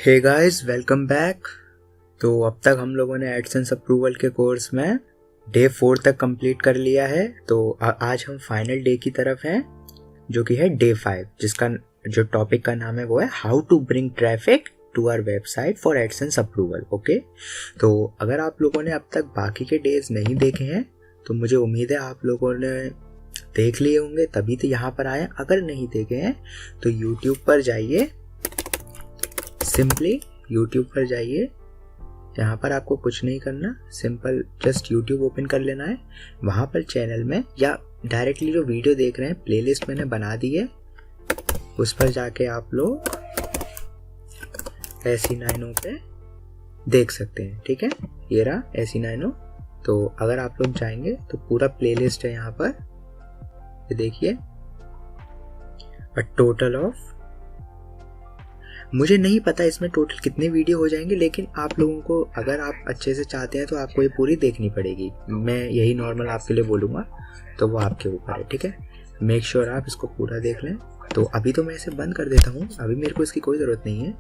Hey guys, welcome back. तो अब तक हम लोगों ने एडसेंस अप्रूवल के कोर्स में डे 4 तक कंप्लीट कर लिया है। तो आज हम फाइनल डे की तरफ हैं, जो कि है डे 5, जिसका जो टॉपिक का नाम है वो है how to bring traffic to our website for AdSense approval. Okay, तो अगर आप लोगों ने अब तक बाकी के डेज नहीं देखे हैं तो मुझे उम्मीद है आप लोगों ने देख लिए होंगे, तभी तो यहाँ पर आए। अगर नहीं देखे हैं तो यूट्यूब पर जाइए, सिंपली यूट्यूब पर जाइए। यहाँ पर आपको कुछ नहीं करना, सिंपल जस्ट यूट्यूब ओपन कर लेना है। वहाँ पर चैनल में या डायरेक्टली जो वीडियो देख रहे हैं, प्लेलिस्ट मैंने बना दी है, उस पर जाके आप लोग SE9O पे देख सकते हैं। ठीक है, ये रहा SE9O। तो अगर आप लोग जाएंगे तो पूरा प्लेलिस्ट है यहाँ पर, ये देखिए। अ टोटल ऑफ, मुझे नहीं पता इसमें टोटल कितने वीडियो हो जाएंगे, लेकिन आप लोगों को अगर आप अच्छे से चाहते हैं तो आपको ये पूरी देखनी पड़ेगी। मैं यही नॉर्मल आपके लिए बोलूँगा, तो वो आपके ऊपर है। ठीक है, मेक श्योर आप इसको पूरा देख लें। तो अभी तो मैं इसे बंद कर देता हूँ, अभी मेरे को इसकी कोई ज़रूरत नहीं है।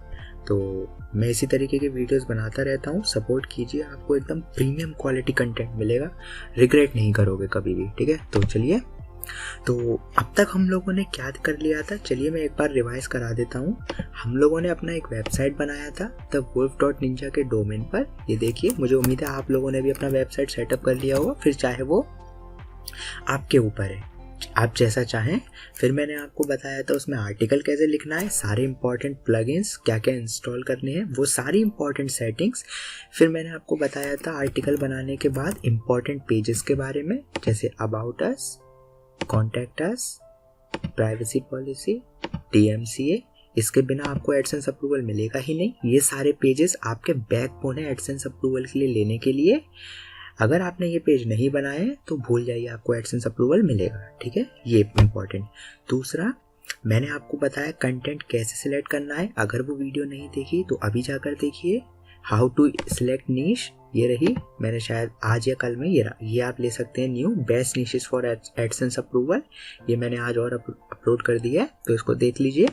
तो मैं इसी तरीके के वीडियोस बनाता रहता हूँ, सपोर्ट कीजिए, आपको एकदम प्रीमियम क्वालिटी कंटेंट मिलेगा, रिग्रेट नहीं करोगे कभी भी। ठीक है, तो चलिए। तो अब तक हम लोगों ने क्या कर लिया था, चलिए मैं एक बार रिवाइज करा देता हूँ। हम लोगों ने अपना एक वेबसाइट बनाया था द wolf.ninja के डोमेन पर। ये देखिए, मुझे उम्मीद है आप लोगों ने भी अपना वेबसाइट सेटअप कर लिया होगा, फिर चाहे वो आपके ऊपर है, आप जैसा चाहें। फिर मैंने आपको बताया था उसमें आर्टिकल कैसे लिखना है, सारे इंपॉर्टेंट प्लगइन्स क्या क्या इंस्टॉल करने हैं, वो सारी इंपॉर्टेंट सेटिंग्स। फिर मैंने आपको बताया था आर्टिकल बनाने के बाद इंपॉर्टेंट पेजेस के बारे में, जैसे about us, contact us, privacy policy, DMCA। इसके बिना आपको एडसेंस अप्रूवल मिलेगा ही नहीं। ये सारे पेजेस आपके बैकबोन है एडसेंस अप्रूवल के लिए लेने के लिए। अगर आपने ये पेज नहीं बनाए तो भूल जाइए, आपको एडसेंस अप्रूवल मिलेगा। ठीक है, ये इंपॉर्टेंट। दूसरा, मैंने आपको बताया कंटेंट कैसे सिलेक्ट करना है। अगर वो वीडियो नहीं देखी तो अभी जाकर देखिए। हाउ टू सिलेक्ट नीश, ये रही, मैंने शायद आज या कल में ये आप ले सकते हैं, new best niches for AdSense approval. ये मैंने आज और अपलोड कर दिया है, तो इसको देख लीजिए।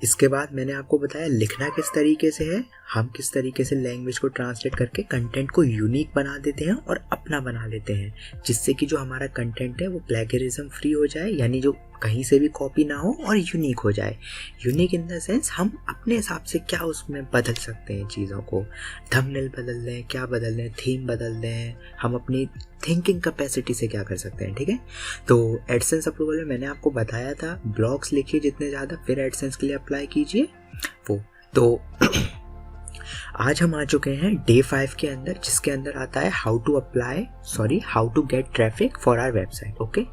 इसके बाद मैंने आपको बताया लिखना किस तरीके से है, हम किस तरीके से लैंग्वेज को ट्रांसलेट करके कंटेंट को यूनिक बना देते हैं और अपना बना लेते हैं, जिससे कि जो हमारा कंटेंट है वो प्लेगरिज्म फ्री हो जाए, यानी जो कहीं से भी कॉपी ना हो और यूनिक हो जाए। यूनिक इन द सेंस हम अपने हिसाब से क्या उसमें बदल सकते हैं चीज़ों को, थंबनेल बदल दें, क्या बदल दें, थीम बदल दें, हम अपनी थिंकिंग कैपेसिटी से क्या कर सकते हैं। ठीक है, तो एडसेंस अप्रूवल में मैंने आपको बताया था ब्लॉग्स लिखिए जितने ज़्यादा, फिर एडसेंस के लिए अप्लाई कीजिए वो। तो आज हम आ चुके हैं डे 5 के अंदर, जिसके अंदर आता है how to get traffic for our website. Okay,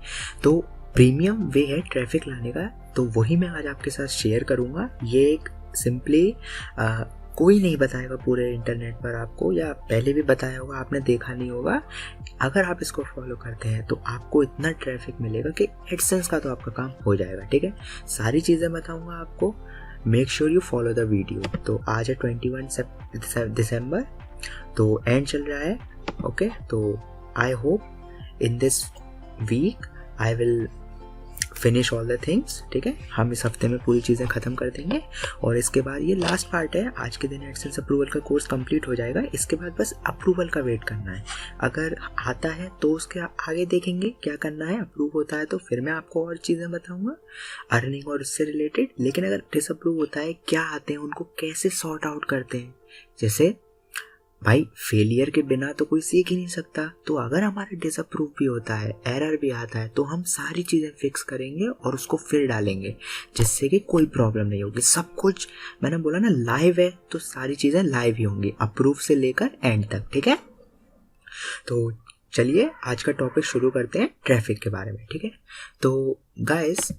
तो प्रीमियम वे है ट्रैफिक लाने का, तो वही मैं आज आपके साथ शेयर करूँगा। ये एक सिंपली कोई नहीं बताएगा पूरे इंटरनेट पर आपको, या पहले भी बताया होगा आपने देखा नहीं होगा। अगर आप इसको फॉलो करते हैं तो आपको इतना ट्रैफिक मिलेगा कि एडसेंस का तो आपका काम हो जाएगा। ठीक है, सारी चीज़ें बताऊँगा आपको, make sure you follow the video. तो आज है 21 दिसंबर, तो एंड चल रहा है। ओके, तो I hope in this week I will finish all the things. ठीक है, हम इस हफ्ते में पूरी चीज़ें ख़त्म कर देंगे और इसके बाद ये लास्ट पार्ट है, आज के दिन एडसेंस अप्रूवल का कोर्स कंप्लीट हो जाएगा। इसके बाद बस अप्रूवल का वेट करना है। अगर आता है तो उसके आगे देखेंगे क्या करना है, अप्रूव होता है तो फिर मैं आपको और चीज़ें बताऊंगा अर्निंग और उससे रिलेटेड। लेकिन अगर डिसअप्रूव होता है, क्या आते हैं, उनको कैसे सॉर्ट आउट करते हैं। जैसे भाई, फेलियर के बिना तो कोई सीख ही नहीं सकता, तो अगर हमारा डिसअप्रूव भी होता है, एरर भी आता है, तो हम सारी चीज़ें फिक्स करेंगे और उसको फिर डालेंगे, जिससे कि कोई प्रॉब्लम नहीं होगी। सब कुछ मैंने बोला ना लाइव है, तो सारी चीज़ें लाइव ही होंगी, अप्रूव से लेकर एंड तक। ठीक है, तो चलिए आज का टॉपिक शुरू करते हैं ट्रैफिक के बारे में। ठीक है, तो गाइस,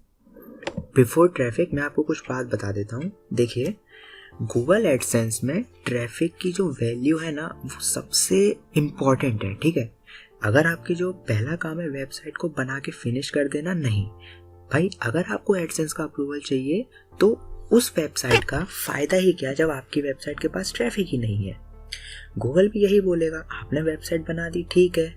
बिफोर ट्रैफिक मैं आपको कुछ बात बता देता हूँ। देखिए, गूगल एडसेंस में ट्रैफिक की जो वैल्यू है ना, वो सबसे इम्पॉर्टेंट है। ठीक है, अगर आपकी जो पहला काम है वेबसाइट को बना के फिनिश कर देना, नहीं भाई, अगर आपको एडसेंस का अप्रूवल चाहिए तो उस वेबसाइट का फ़ायदा ही क्या जब आपकी वेबसाइट के पास ट्रैफिक ही नहीं है। गूगल भी यही बोलेगा, आपने वेबसाइट बना दी, ठीक है,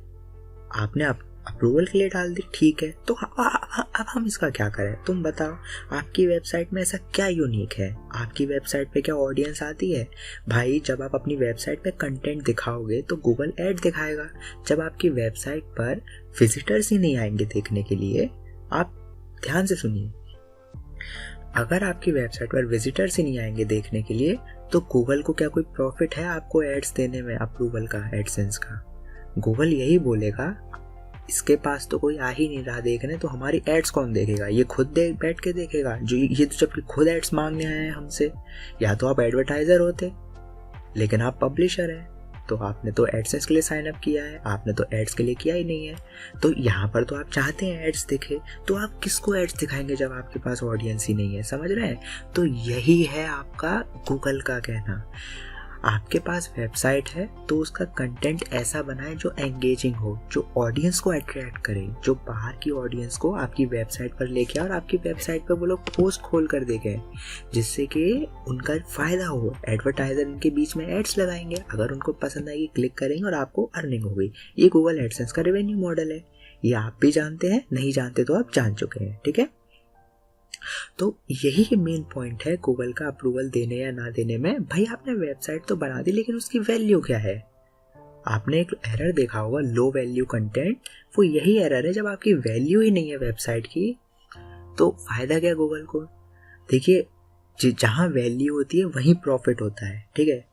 आपने अप्रूवल के लिए डाल दी, ठीक है। तो अब हम इसका क्या करें, तुम बताओ। आपकी वेबसाइट में ऐसा क्या यूनिक है, आपकी वेबसाइट पे क्या ऑडियंस आती है? भाई जब आप अपनी वेबसाइट पे कंटेंट दिखाओगे तो गूगल ऐड दिखाएगा। जब आपकी वेबसाइट पर विजिटर्स ही नहीं आएंगे देखने के लिए, आप ध्यान से सुनिए, अगर आपकी वेबसाइट पर विजिटर्स ही नहीं आएंगे देखने के लिए तो गूगल को क्या कोई प्रॉफिट है आपको एड्स देने में, अप्रूवल का, एडसेंस का? गूगल यही बोलेगा इसके पास तो कोई आ ही नहीं रहा देखने, तो हमारी एड्स कौन देखेगा? ये खुद बैठ के देखेगा, जो ये तो जबकि खुद एड्स मांगने आए हैं हमसे। या तो आप एडवर्टाइजर होते, लेकिन आप पब्लिशर हैं, तो आपने तो एडसेंस के लिए साइन अप किया है, आपने तो एड्स के लिए किया ही नहीं है। तो यहाँ पर तो आप चाहते हैं एड्स दिखे, तो आप किसको एड्स दिखाएंगे जब आपके पास ऑडियंस ही नहीं है? समझ रहे हैं? तो यही है आपका गूगल का कहना। आपके पास वेबसाइट है तो उसका कंटेंट ऐसा बनाए जो एंगेजिंग हो, जो ऑडियंस को अट्रैक्ट करे, जो बाहर की ऑडियंस को आपकी वेबसाइट पर लेके आए और आपकी वेबसाइट पर वो लोग पोस्ट खोल कर देखें, जिससे कि उनका फ़ायदा हो। एडवर्टाइजर इनके बीच में एड्स लगाएंगे, अगर उनको पसंद आएगी क्लिक करेंगे और आपको अर्निंग हो गई। ये गूगल एडसेंस का रेवेन्यू मॉडल है। ये आप भी जानते हैं, नहीं जानते तो आप जान चुके हैं, ठीक है। तो यही मेन पॉइंट है गूगल का अप्रूवल देने या ना देने में। भाई आपने वेबसाइट तो बना दी, लेकिन उसकी वैल्यू क्या है? आपने एक एरर देखा होगा, लो वैल्यू कंटेंट। वो यही एरर है, जब आपकी वैल्यू ही नहीं है वेबसाइट की तो फायदा क्या गूगल को? देखिए, जहाँ वैल्यू होती है वहीं प्रॉफिट होता है, ठीक है।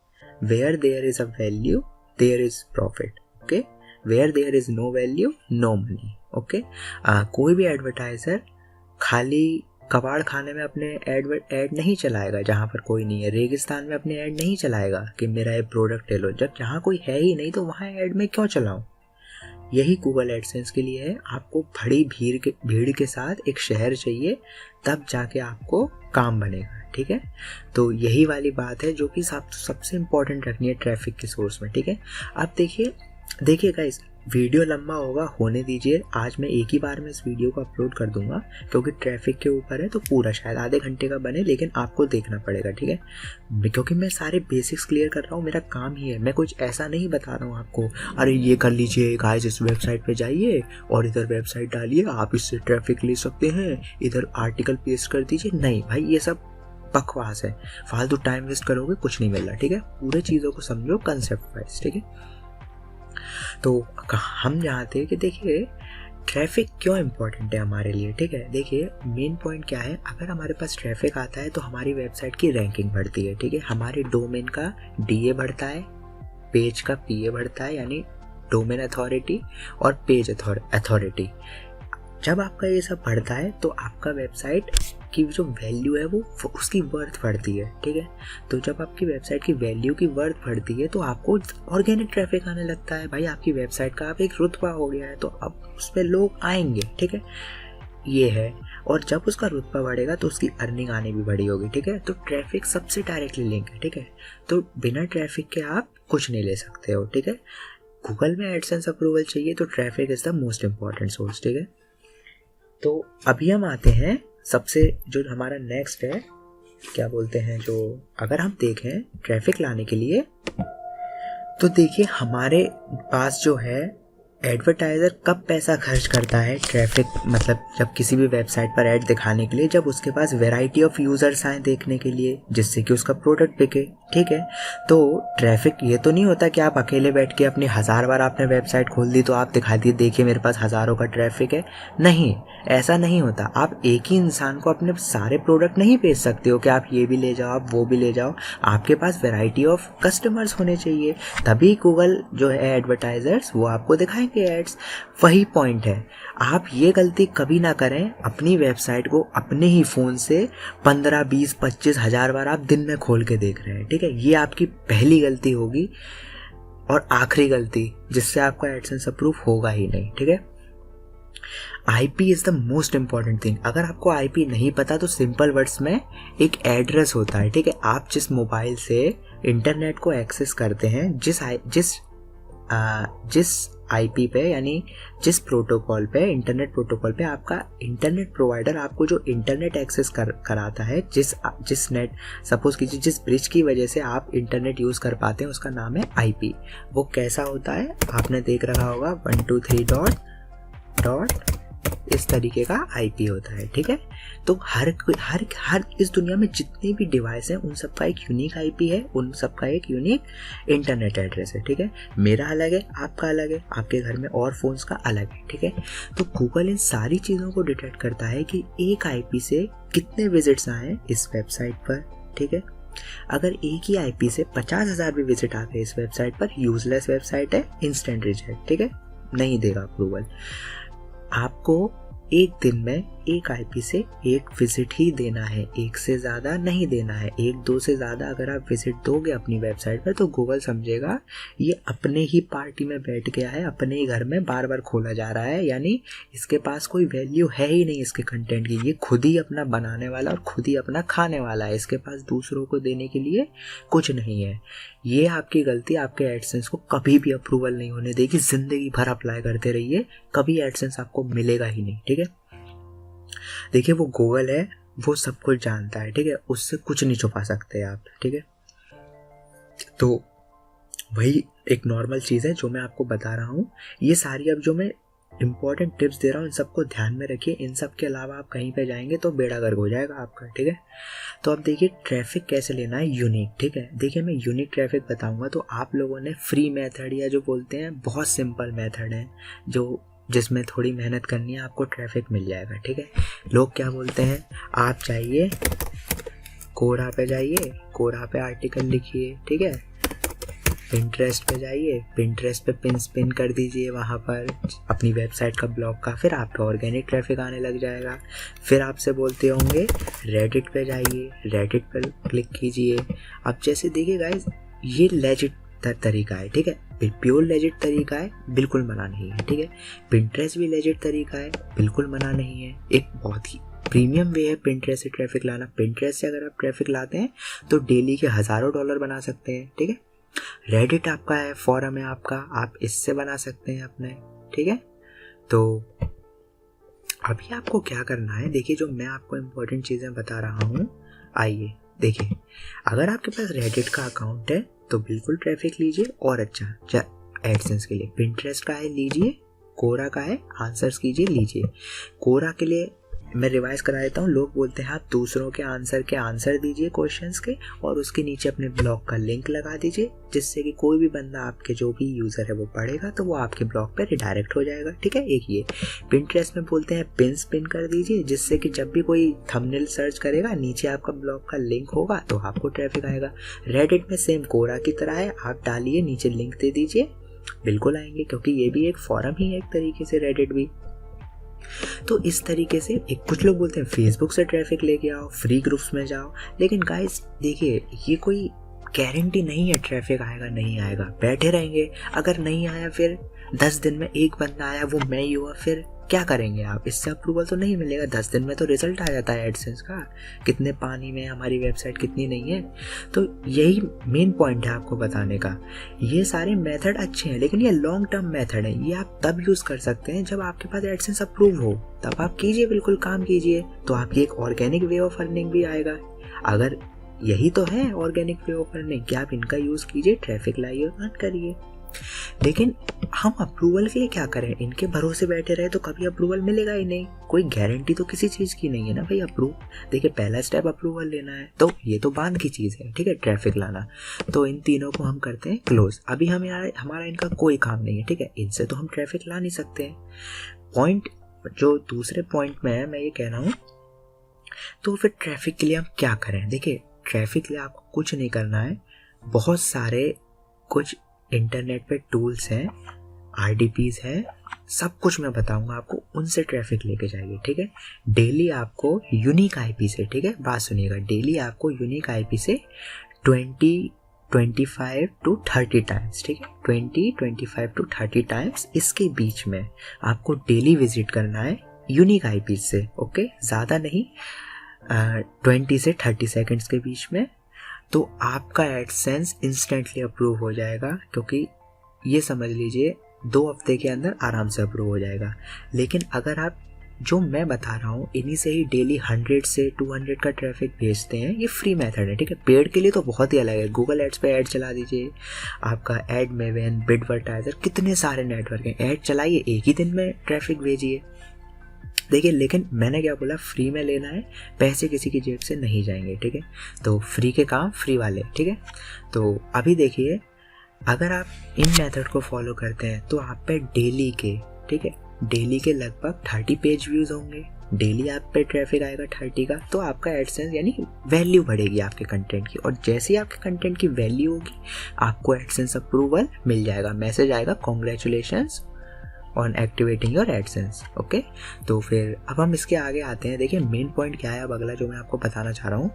Where there is a value there is profit, okay. Where there is no value no money, okay. कोई भी एडवर्टाइजर खाली कबाड़ खाने में अपने ऐड नहीं चलाएगा जहाँ पर कोई नहीं है, रेगिस्तान में अपने ऐड नहीं चलाएगा कि मेरा ये प्रोडक्ट ले लो। जब जहाँ कोई है ही नहीं तो वहाँ ऐड में क्यों चलाऊं? यही गूगल एडसेंस के लिए है। आपको बड़ी भीड़ के साथ एक शहर चाहिए, तब जाके आपको काम बनेगा, ठीक है। तो यही वाली बात है जो कि सबसे इम्पोर्टेंट रखनी है ट्रैफिक के सोर्स में, ठीक है। अब देखिए गाइस, वीडियो लंबा होगा, होने दीजिए। आज मैं एक ही बार में इस वीडियो को अपलोड कर दूंगा, क्योंकि ट्रैफिक के ऊपर है तो पूरा शायद आधे घंटे का बने, लेकिन आपको देखना पड़ेगा, ठीक है। क्योंकि मैं सारे बेसिक्स क्लियर कर रहा हूँ, मेरा काम ही है। मैं कुछ ऐसा नहीं बता रहा हूँ आपको, अरे ये कर लीजिए गाइस, इस वेबसाइट पे जाइए और इधर वेबसाइट डालिए, आप इससे ट्रैफिक ले सकते हैं, इधर आर्टिकल पेस्ट कर दीजिए। नहीं भाई, ये सब बकवास है, फालतू टाइम वेस्ट करोगे, कुछ नहीं मिल रहा, ठीक है। पूरे चीज़ों को समझो कंसेप्ट वाइज, ठीक है। तो हम जानते हैं कि देखिए ट्रैफिक क्यों इम्पोर्टेंट है हमारे लिए, ठीक है। देखिए मेन पॉइंट क्या है, अगर हमारे पास ट्रैफिक आता है तो हमारी वेबसाइट की रैंकिंग बढ़ती है, ठीक है। हमारे डोमेन का DA बढ़ता है, पेज का PA बढ़ता है, यानी डोमेन अथॉरिटी और पेज अथॉरिटी। जब आपका ये सब बढ़ता है तो आपका वेबसाइट की जो वैल्यू है वो उसकी वर्थ बढ़ती है, ठीक है। तो जब आपकी वेबसाइट की वैल्यू की वर्थ बढ़ती है तो आपको ऑर्गेनिक ट्रैफिक आने लगता है। भाई आपकी वेबसाइट का आप एक रुतबा हो गया है तो अब उस पर लोग आएंगे, ठीक है। ये है, और जब उसका रुतबा बढ़ेगा तो उसकी अर्निंग आने भी बड़ी होगी, ठीक है। तो ट्रैफिक सबसे डायरेक्टली लिंक है, ठीक है। तो बिना ट्रैफिक के आप कुछ नहीं ले सकते हो, ठीक है। गूगल में एडसेंस अप्रूवल चाहिए तो traffic is the most important source, ठीक है। तो अभी हम आते हैं सबसे जो हमारा नेक्स्ट है, क्या बोलते हैं, जो अगर हम देखें ट्रैफिक लाने के लिए, तो देखिए हमारे पास जो है एडवर्टाइज़र कब पैसा खर्च करता है ट्रैफिक, मतलब जब किसी भी वेबसाइट पर ऐड दिखाने के लिए, जब उसके पास वैरायटी ऑफ यूज़र्स आए देखने के लिए, जिससे कि उसका प्रोडक्ट बिके, ठीक है। तो ट्रैफिक ये तो नहीं होता कि आप अकेले बैठ के अपनी 1000 बार आपने वेबसाइट खोल दी तो आप दिखा दिए देखिए मेरे पास हज़ारों का ट्रैफिक है। नहीं, ऐसा नहीं होता। आप एक ही इंसान को अपने सारे प्रोडक्ट नहीं बेच सकते हो कि आप ये भी ले जाओ, आप वो भी ले जाओ। आपके पास वैरायटी ऑफ कस्टमर्स होने चाहिए, तभी गूगल जो है एडवर्टाइजर्स वो आपको दिखाएंगे एड्स। वही पॉइंट है, आप ये गलती कभी ना करें, अपनी वेबसाइट को अपने ही फ़ोन से 15, 20, 25 हज़ार बार आप दिन में खोल के देख रहे हैं, ठीक है। ये आपकी पहली गलती होगी और आखिरी गलती, जिससे आपका एडसेंस अप्रूव होगा ही नहीं, ठीक है। IP is the most important thing. अगर आपको IP नहीं पता तो सिंपल वर्ड्स में एक एड्रेस होता है, ठीक है। आप जिस मोबाइल से इंटरनेट को एक्सेस करते हैं, जिस IP पे, यानी जिस प्रोटोकॉल पे, इंटरनेट प्रोटोकॉल पे आपका इंटरनेट प्रोवाइडर आपको जो इंटरनेट एक्सेस कराता है, जिस नेट, सपोज कीजिए जिस ब्रिज की वजह से आप इंटरनेट यूज़ कर पाते हैं, उसका नाम है IP। वो कैसा होता है, आपने देख रखा होगा 123 डॉट इस तरीके का आईपी होता है, ठीक है। तो हर इस दुनिया में जितने भी डिवाइस हैं उन सबका एक यूनिक आईपी है, उन सबका एक यूनिक इंटरनेट एड्रेस है, ठीक है। मेरा अलग है, आपका अलग है, आपके घर में और फोन्स का अलग है, ठीक है। तो गूगल इन सारी चीज़ों को डिटेक्ट करता है कि एक आईपी से कितने विजिट्स आए इस वेबसाइट पर, ठीक है। अगर एक ही आईपी से 50,000 भी विजिट आ गए इस वेबसाइट पर, यूजलेस वेबसाइट है, इंस्टेंट रिजेक्ट, ठीक है, नहीं देगा अप्रूवल। आपको एक दिन में एक आईपी से एक विजिट ही देना है, एक से ज़्यादा नहीं देना है। एक दो से ज़्यादा अगर आप विजिट दोगे अपनी वेबसाइट पर तो गूगल समझेगा ये अपने ही पार्टी में बैठ गया है, अपने ही घर में बार बार खोला जा रहा है, यानी इसके पास कोई वैल्यू है ही नहीं इसके कंटेंट की, ये खुद ही अपना बनाने वाला और खुद ही अपना खाने वाला है, इसके पास दूसरों को देने के लिए कुछ नहीं है। ये आपकी गलती आपके एडसेंस को कभी भी अप्रूवल नहीं होने देगी, ज़िंदगी भर अप्लाई करते रहिए, कभी एडसेंस आपको मिलेगा ही नहीं, ठीक है। देखिए वो गूगल है, वो सब कुछ जानता है, ठीक है, उससे कुछ नहीं छुपा सकते आप, ठीक है। तो वही एक नॉर्मल चीज़ है जो मैं आपको बता रहा हूँ। ये सारी अब जो मैं इंपॉर्टेंट टिप्स दे रहा हूँ इन सबको ध्यान में रखिए। इन सब के अलावा आप कहीं पे जाएंगे तो बेड़ा गर्क हो जाएगा आपका, ठीक है। तो अब देखिए ट्रैफिक कैसे लेना है यूनिक, ठीक है। देखिए मैं यूनिक ट्रैफिक बताऊंगा तो आप लोगों ने फ्री मेथड या जो बोलते हैं बहुत सिंपल मेथड है जिसमें थोड़ी मेहनत करनी है, आपको ट्रैफिक मिल जाएगा, ठीक है। लोग क्या बोलते हैं, आप जाइए कोरा पे, जाइए कोरा पे आर्टिकल लिखिए, ठीक है। पिंटरेस्ट पे जाइए, पिंटरेस्ट पे पिन स्पिन कर दीजिए वहाँ पर अपनी वेबसाइट का ब्लॉग का, फिर आप पे ऑर्गेनिक ट्रैफिक आने लग जाएगा। फिर आपसे बोलते होंगे रेडिट पे जाइए, रेडिट पे क्लिक कीजिए। अब जैसे देखिए गाइस, ये लेजिट तरीका है, ठीक है, प्योर लेजिट तरीका है, बिल्कुल मना नहीं है, ठीक है। पिंटरेस्ट भी लेजिट तरीका है, बिल्कुल मना नहीं है, एक बहुत ही प्रीमियम वे है पिंटरेस्ट से ट्रैफिक लाना। पिंटरेस्ट से अगर आप ट्रैफिक लाते हैं तो डेली के हज़ारों डॉलर बना सकते हैं, ठीक है। रेडिट आपका है, फोरम है आपका, आप इससे बना सकते हैं अपने, ठीक है। तो अभी आपको क्या करना है, देखिए जो मैं आपको इम्पोर्टेंट चीज़ें बता रहा हूँ, आइए देखिए। अगर आपके पास रेडिट का अकाउंट है तो बिल्कुल ट्रैफिक लीजिए, और अच्छा एडसेंस के लिए पिंटरेस्ट का है लीजिए, कोरा का है आंसर्स कीजिए लीजिए। कोरा के लिए मैं रिवाइज करा देता हूँ। लोग बोलते हैं आप दूसरों के आंसर दीजिए क्वेश्चंस के, और उसके नीचे अपने ब्लॉग का लिंक लगा दीजिए, जिससे कि कोई भी बंदा आपके जो भी यूज़र है वो पढ़ेगा तो वो आपके ब्लॉग पे रिडायरेक्ट हो जाएगा, ठीक है। एक ये पिंटरेस्ट में बोलते हैं पिन स्पिन कर दीजिए, जिससे कि जब भी कोई थंबनेल सर्च करेगा नीचे आपका ब्लॉग का लिंक होगा तो आपको ट्रैफिक आएगा। रेडिट में सेम कोरा की तरह है, आप डालिए नीचे लिंक दे दीजिए, बिल्कुल आएंगे, क्योंकि ये भी एक फॉरम ही है एक तरीके से, रेडिट भी। तो इस तरीके से कुछ लोग बोलते हैं फेसबुक से ट्रैफिक लेके आओ, फ्री ग्रुप्स में जाओ, लेकिन गाइस देखिए ये कोई गारंटी नहीं है ट्रैफिक आएगा नहीं आएगा, बैठे रहेंगे। अगर नहीं आया, फिर 10 दिन में एक बंदा आया, वो मैं ही हुआ, फिर क्या करेंगे आप, इससे अप्रूवल तो नहीं मिलेगा। 10 दिन में तो रिजल्ट आ जाता है एडसेंस का, कितने पानी में हमारी वेबसाइट कितनी नहीं है। तो यही मेन पॉइंट है आपको बताने का। ये सारे मेथड अच्छे हैं, लेकिन ये लॉन्ग टर्म मेथड है, ये आप तब यूज़ कर सकते हैं जब आपके पास एडसेंस अप्रूव हो, तब आप कीजिए, बिल्कुल काम कीजिए, तो आपकी एक ऑर्गेनिक वे ऑफ अर्निंग भी आएगा। अगर यही तो है ऑर्गेनिक वे ऑफ अर्निंग कि आप इनका यूज़ कीजिए, ट्रैफिक लाइए और अर्न करिए। लेकिन हम अप्रूवल के लिए क्या करें, इनके भरोसे बैठे रहे तो कभी अप्रूवल मिलेगा ही नहीं, कोई गारंटी तो किसी चीज़ की नहीं है ना भाई। अप्रूव देखिए पहला स्टेप अप्रूवल लेना है, तो ये तो बाद की चीज़ है, ठीक है, ट्रैफिक लाना। तो इन तीनों को हम करते हैं क्लोज। अभी हमारा इनका कोई काम नहीं है, ठीक है, इनसे तो हम ट्रैफिक ला नहीं सकते हैं। पॉइंट जो दूसरे पॉइंट में है, मैं ये कह रहा हूँ, तो फिर ट्रैफिक के लिए हम क्या करें। देखिए ट्रैफिक के लिए आपको कुछ नहीं करना है, बहुत सारे कुछ इंटरनेट पे टूल्स हैं, RDPs है, सब कुछ मैं बताऊंगा आपको, उनसे ट्रैफिक लेके जाइए, ठीक है। डेली आपको यूनिक IP से, ठीक है, बात सुनिएगा, डेली आपको यूनिक IP से 25 to 30 टाइम्स, ठीक है, 25 to 30 टाइम्स इसके बीच में आपको डेली विजिट करना है यूनिक IP से, ओके, ज़्यादा नहीं, 20 से 30 सेकेंड्स के बीच में। तो आपका एडसेंस इंस्टेंटली अप्रूव हो जाएगा, क्योंकि ये समझ लीजिए 2 हफ्ते के अंदर आराम से अप्रूव हो जाएगा। लेकिन अगर आप जो मैं बता रहा हूँ इन्हीं से ही डेली 100 से 200 का ट्रैफिक भेजते हैं। ये फ्री मेथड है, ठीक है। पेड के लिए तो बहुत ही अलग है। गूगल एड्स पे ऐड चला दीजिए, आपका एडमेवन, बिडवर्टाइजर, कितने सारे नेटवर्क हैं, ऐड चलाइए, एक ही दिन में ट्रैफिक भेजिए। देखिए, लेकिन मैंने क्या बोला, फ्री में लेना है, पैसे किसी की जेब से नहीं जाएंगे, ठीक है। तो फ्री के काम फ्री वाले, ठीक है। तो अभी देखिए, अगर आप इन मेथड को फॉलो करते हैं तो आप पे डेली के, ठीक है, डेली के लगभग 30 पेज व्यूज़ होंगे। डेली आप पे ट्रैफिक आएगा 30 का, तो आपका एडसेंस यानी वैल्यू बढ़ेगी आपके कंटेंट की, और जैसे ही आपके कंटेंट की वैल्यू होगी आपको एडसेंस अप्रूवल मिल जाएगा, मैसेज आएगा, congratulations on activating your AdSense. Okay, तो फिर अब हम इसके आगे आते हैं। देखिए मेन पॉइंट क्या है अब अगला जो मैं आपको बताना चाह रहा हूँ।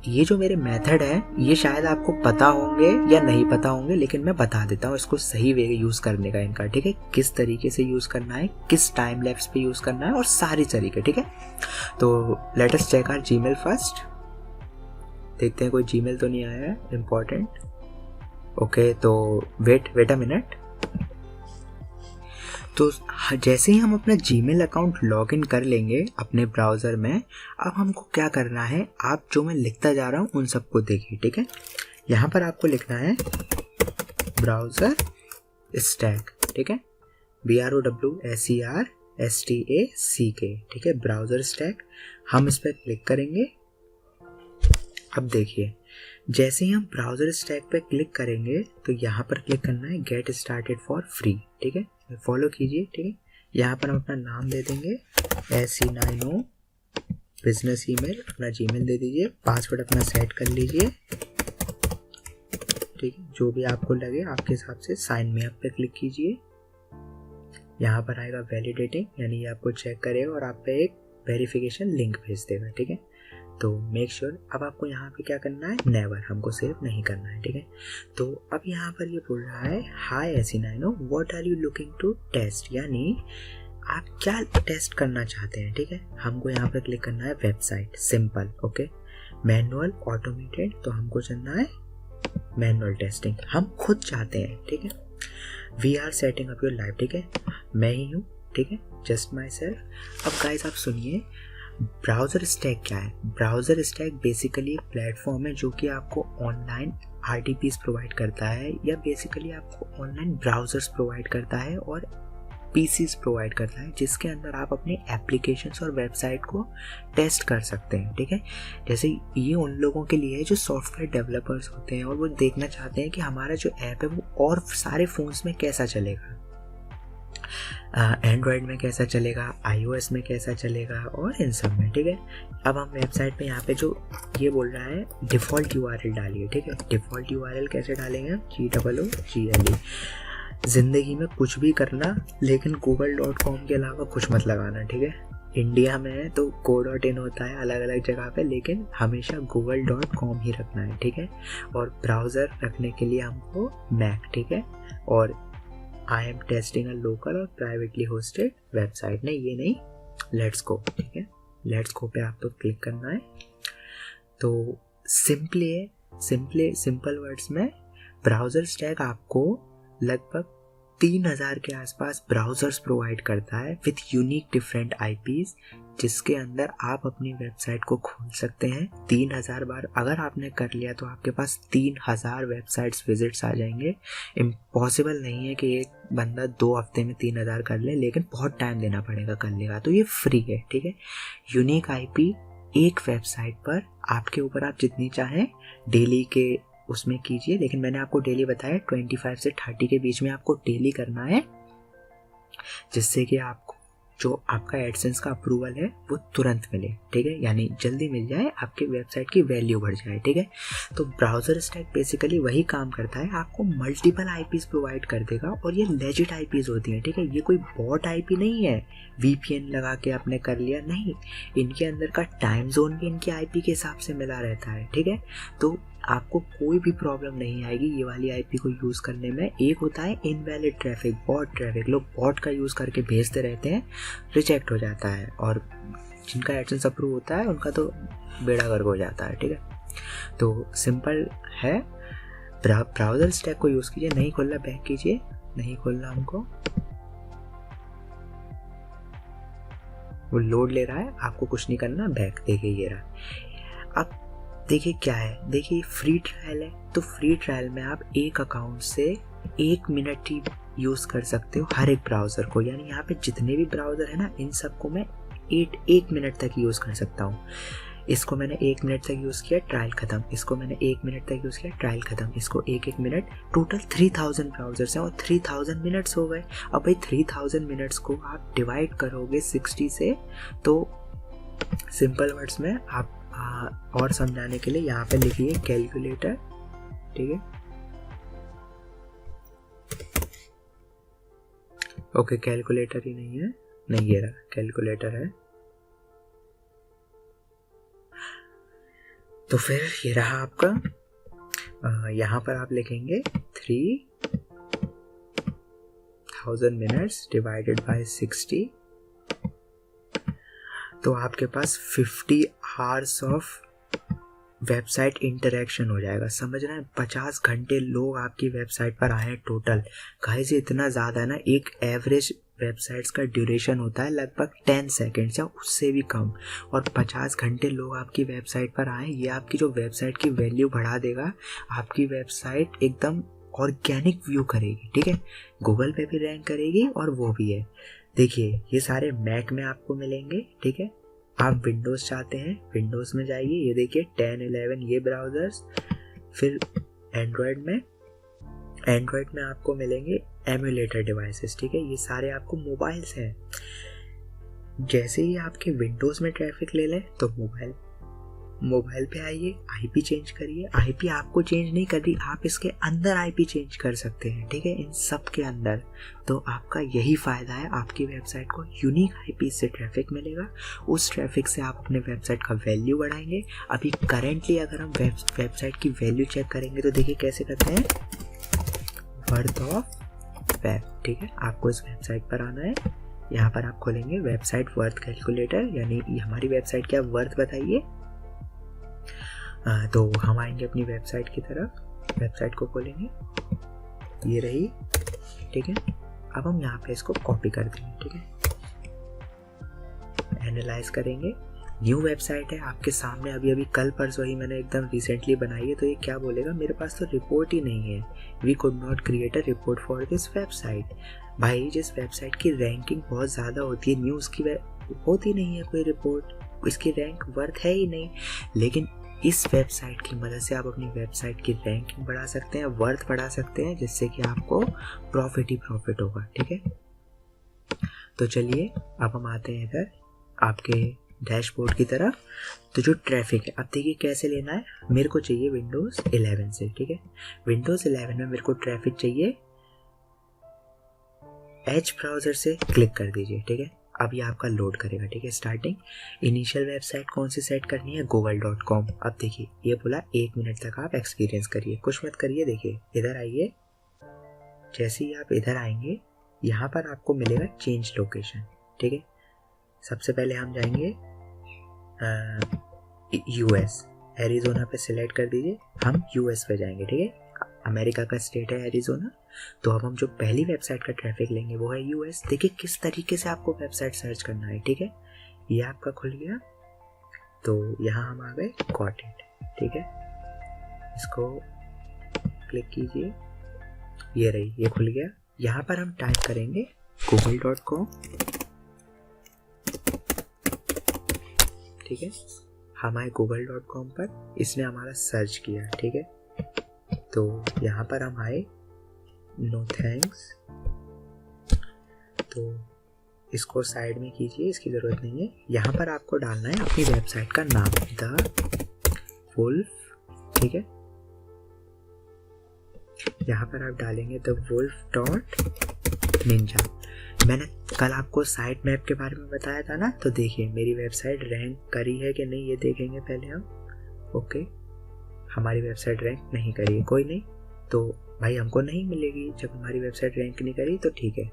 ये जो मेरे मेथड है ये शायद आपको पता होंगे या नहीं पता होंगे, लेकिन मैं बता देता हूँ इसको सही वे यूज़ करने का इनका, ठीक है। किस तरीके से यूज़ करना है, किस टाइम लैप्स पे यूज़ करना है, और सारी तरीके, ठीक है। तो let us check our Gmail first. देखते हैं कोई जीमेल तो नहीं आया है इम्पोर्टेंट। ओके, तो वेट अ मिनट। तो जैसे ही हम अपना जीमेल अकाउंट लॉगिन कर लेंगे अपने ब्राउज़र में, अब हमको क्या करना है, आप जो मैं लिखता जा रहा हूँ उन सबको देखिए, ठीक है। यहाँ पर आपको लिखना है ब्राउज़र स्टैक, ठीक है, BROWSERSTACK, ठीक है, ब्राउज़र स्टैक। हम इस पर क्लिक करेंगे। अब देखिए, जैसे ही हम ब्राउज़र स्टैक पे क्लिक करेंगे तो यहाँ पर क्लिक करना है गेट स्टार्टेड फॉर फ्री, ठीक है। फॉलो कीजिए, ठीक है। यहाँ पर हम अपना नाम दे देंगे SE90 बिजनेस ईमेल, अपना जीमेल दे दीजिए, पासवर्ड अपना सेट कर लीजिए, ठीक है, जो भी आपको लगे आपके हिसाब से। साइन में अप पे क्लिक कीजिए। यहाँ पर आएगा वैलिडेटिंग, यानी ये आपको चेक करेगा और आप पे एक वेरिफिकेशन लिंक भेज देगा, ठीक है। तो मेक श्योर अब आपको यहाँ पे क्या करना है, नेवर, हमको सेव नहीं करना है, ठीक है। तो अब यहाँ पर ये बोल रहा है hi SE90 what are you looking to test, यानी आप क्या टेस्ट करना चाहते हैं, ठीक है। हमको यहाँ पर क्लिक करना है website, simple, okay. Manual, automated, तो हमको चलना है मैनुअल टेस्टिंग, हम खुद चाहते हैं, ठीक है। We are setting up your life, ठीक है, मैं ही हूँ, ठीक है, जस्ट माई सेल्फ। अब गाइस आप सुनिए, ब्राउज़र स्टैक क्या है। ब्राउज़र स्टैक बेसिकली एक प्लेटफॉर्म है जो कि आपको ऑनलाइन RDPs प्रोवाइड करता है, या बेसिकली आपको ऑनलाइन ब्राउज़र्स प्रोवाइड करता है और PCs प्रोवाइड करता है, जिसके अंदर आप अपने एप्लीकेशंस और वेबसाइट को टेस्ट कर सकते हैं, ठीक है। जैसे ये उन लोगों के लिए है जो सॉफ्टवेयर डेवलपर्स होते हैं और वो देखना चाहते हैं कि हमारा जो ऐप है वो और सारे फ़ोन्स में कैसा चलेगा, एंड्रॉयड में कैसा चलेगा, iOS में कैसा चलेगा, और इन सब में, ठीक है। अब हम वेबसाइट पे यहाँ पे जो ये बोल रहा है डिफ़ॉल्ट URL डालिए, ठीक है। डिफ़ॉल्ट URL कैसे डालेंगे, GOOGLE। ज़िंदगी में कुछ भी करना, लेकिन google.com के अलावा कुछ मत लगाना, ठीक है। इंडिया में है तो co.in होता है अलग अलग जगह पे, लेकिन हमेशा google.com ही रखना है, ठीक है। और ब्राउज़र रखने के लिए हमको मैक, ठीक है। और I am testing a local और प्राइवेटली होस्टेड वेबसाइट, नहीं ये नहीं, लेट्स गो, ठीक है। लेट्स गो पे आपको क्लिक करना है। तो सिंपल वर्ड्स में ब्राउज़र स्टैक आपको लगभग 3000 के आसपास ब्राउज़र्स प्रोवाइड करता है विथ यूनिक डिफरेंट IPs, जिसके अंदर आप अपनी वेबसाइट को खोल सकते हैं 3000 बार। अगर आपने कर लिया तो आपके पास 3000 वेबसाइट्स विजिट्स आ जाएंगे। इम्पॉसिबल नहीं है कि एक बंदा 2 हफ्ते में 3000 कर ले, लेकिन बहुत टाइम देना पड़ेगा, कर लेगा। तो ये फ्री है, ठीक है। यूनिक IP एक वेबसाइट पर आपके ऊपर, आप जितनी चाहें डेली के उसमें कीजिए, लेकिन मैंने आपको डेली बताया 25 से 30 के बीच में आपको डेली करना है, जिससे कि आपको जो आपका एडसेंस का अप्रूवल है वो तुरंत मिले, ठीक है, यानी जल्दी मिल जाए, आपकी वेबसाइट की वैल्यू बढ़ जाए, ठीक है। तो ब्राउज़र स्टैक बेसिकली वही काम करता है, आपको मल्टीपल IPs प्रोवाइड कर देगा, और ये लेजिट IPs होती हैं, ठीक है। ये कोई बॉट IP नहीं है, VPN लगा के आपने कर लिया, नहीं। इनके अंदर का टाइम जोन भी इनके IP के हिसाब से मिला रहता है, ठीक है। तो आपको कोई भी प्रॉब्लम नहीं आएगी ये वाली IP को यूज़ करने में। एक होता है इनवैलिड ट्रैफिक, बॉट ट्रैफिक, लोग बॉट का यूज़ करके भेजते रहते हैं, रिजेक्ट हो जाता है, और जिनका एडसेंस अप्रूव होता है उनका तो बेड़ा गर्क हो जाता है, ठीक है। तो सिंपल है, ब्राउज़र स्टैक को यूज़ कीजिए। नहीं खोलना, बैक कीजिए, नहीं खोलना हमको। वो लोड ले रहा है, आपको कुछ नहीं करना, बैक। देखिए ये रहा। अब देखिए क्या है, देखिए फ्री ट्रायल है, तो फ्री ट्रायल में आप एक अकाउंट से 1 मिनट ही यूज़ कर सकते हो हर एक ब्राउज़र को। यानी यहाँ पे जितने भी ब्राउज़र है ना, इन सबको मैं 1 मिनट तक यूज़ कर सकता हूँ। इसको मैंने 1 मिनट तक यूज़ किया, ट्रायल ख़त्म। इसको मैंने 1 मिनट तक यूज़ किया, ट्रायल ख़त्म। इसको 1 मिनट। टोटल 3000 ब्राउज़र्स हैं और 3000 मिनट्स हो गए। अब भाई 3000 मिनट्स को आप डिवाइड करोगे 60 से, तो सिंपल वर्ड्स में आप और समझाने के लिए यहाँ पे लिखिए कैलकुलेटर, ठीक है। ओके, कैलकुलेटर ही नहीं है, नहीं ये रहा कैलकुलेटर है। तो फिर ये रहा आपका, यहाँ पर आप लिखेंगे 3000 मिनट्स डिवाइडेड बाय 60, तो आपके पास 50 आवर्स ऑफ वेबसाइट इंटरेक्शन हो जाएगा। समझ रहे हैं, 50 घंटे लोग आपकी वेबसाइट पर आए हैं टोटल। गाइस इतना ज़्यादा है ना। एक एवरेज वेबसाइट्स का ड्यूरेशन होता है लगभग 10 सेकेंड्स या उससे भी कम, और 50 घंटे लोग आपकी वेबसाइट पर आए, ये आपकी जो वेबसाइट की वैल्यू बढ़ा देगा। आपकी वेबसाइट एकदम ऑर्गेनिक व्यू करेगी, ठीक है। गूगल पे भी रैंक करेगी और वो भी है। देखिए ये सारे मैक में आपको मिलेंगे, ठीक है। आप विंडोज़ चाहते हैं, विंडोज़ में जाइए, ये देखिए 10, 11 ये ब्राउज़र्स। फिर एंड्रॉयड में आपको मिलेंगे एमुलेटर डिवाइसेस, ठीक है। ये सारे आपको मोबाइल्स हैं। जैसे ही आपके विंडोज़ में ट्रैफिक ले लें तो मोबाइल पे आइए, आईपी चेंज करिए। आईपी आपको चेंज नहीं करनी, आप इसके अंदर आईपी चेंज कर सकते हैं, ठीक है, इन सब के अंदर। तो आपका यही फ़ायदा है, आपकी वेबसाइट को यूनिक आईपी से ट्रैफिक मिलेगा। उस ट्रैफिक से आप अपने वेबसाइट का वैल्यू बढ़ाएंगे। अभी करेंटली अगर हम वेबसाइट की वैल्यू चेक करेंगे तो देखिए कैसे करते हैं, वर्थ ऑफ वेब, ठीक है। आपको इस वेबसाइट पर आना है, यहाँ पर आप खोलेंगे वेबसाइट वर्थ कैलकुलेटर, यानी हमारी वेबसाइट क्या वर्थ बताइए। तो हम आएंगे अपनी वेबसाइट की तरफ, वेबसाइट को खोलेंगे, ये रही, ठीक है। अब हम यहाँ पे इसको कॉपी कर देंगे, ठीक है। एनालाइज करेंगे, न्यू वेबसाइट है आपके सामने, अभी कल परसों ही मैंने एकदम रिसेंटली बनाई है। तो ये क्या बोलेगा, मेरे पास तो रिपोर्ट ही नहीं है, we could not create a report for this website. भाई जिस वेबसाइट की रैंकिंग बहुत ज़्यादा होती है, न्यूज़ की होती नहीं है कोई रिपोर्ट, इसकी रैंक वर्थ है ही नहीं। लेकिन इस वेबसाइट की मदद से आप अपनी वेबसाइट की रैंकिंग बढ़ा सकते हैं, वर्थ बढ़ा सकते हैं, जिससे कि आपको प्रॉफिट ही प्रॉफिट होगा, ठीक है। तो चलिए अब हम आते हैं इधर आपके डैशबोर्ड की तरफ। तो जो ट्रैफिक है, अब देखिए कैसे लेना है। मेरे को चाहिए विंडोज़ 11 से, ठीक है। विंडोज़ 11 में मेरे को ट्रैफिक चाहिए, एज ब्राउज़र से क्लिक कर दीजिए, ठीक है। अब ये आपका लोड करेगा, ठीक है। स्टार्टिंग इनिशियल वेबसाइट कौन सी सेट करनी है, google.com। अब देखिए ये बोला 1 मिनट तक आप एक्सपीरियंस करिए, कुछ मत करिए। देखिए इधर आइए, जैसे ही आप इधर आएंगे यहाँ पर आपको मिलेगा चेंज लोकेशन, ठीक है। सबसे पहले हम जाएंगे यूएस, एरिज़ोना पे सिलेक्ट कर दीजिए, हम यूएस पे जाएंगे, ठीक है। अमेरिका का स्टेट है एरिज़ोना। तो अब हम जो पहली वेबसाइट का ट्रैफिक लेंगे वो है यूएस। देखिए किस तरीके से आपको वेबसाइट सर्च करना है, ठीक है। ये आपका खुल गया, तो यहाँ हम आ गए गॉट इट, ठीक है। इसको क्लिक कीजिए, ये रही, ये खुल गया। यहाँ पर हम टाइप करेंगे google.com, ठीक है। हम आए google.com पर, इसने हमारा सर्च किया, ठीक है। तो यहाँ पर हम आए नो थैंक्स, तो इसको साइड में कीजिए, इसकी ज़रूरत नहीं है। यहाँ पर आपको डालना है अपनी वेबसाइट का नाम, द वुल्फ, ठीक है। यहाँ पर आप डालेंगे thewolf.ninja। मैंने कल आपको साइट मैप के बारे में बताया था ना, तो देखिए मेरी वेबसाइट रैंक करी है कि नहीं ये देखेंगे पहले हम। ओके, हमारी वेबसाइट रैंक नहीं करी है, कोई नहीं, तो भाई हमको नहीं मिलेगी जब हमारी वेबसाइट रैंक नहीं करी, तो ठीक है,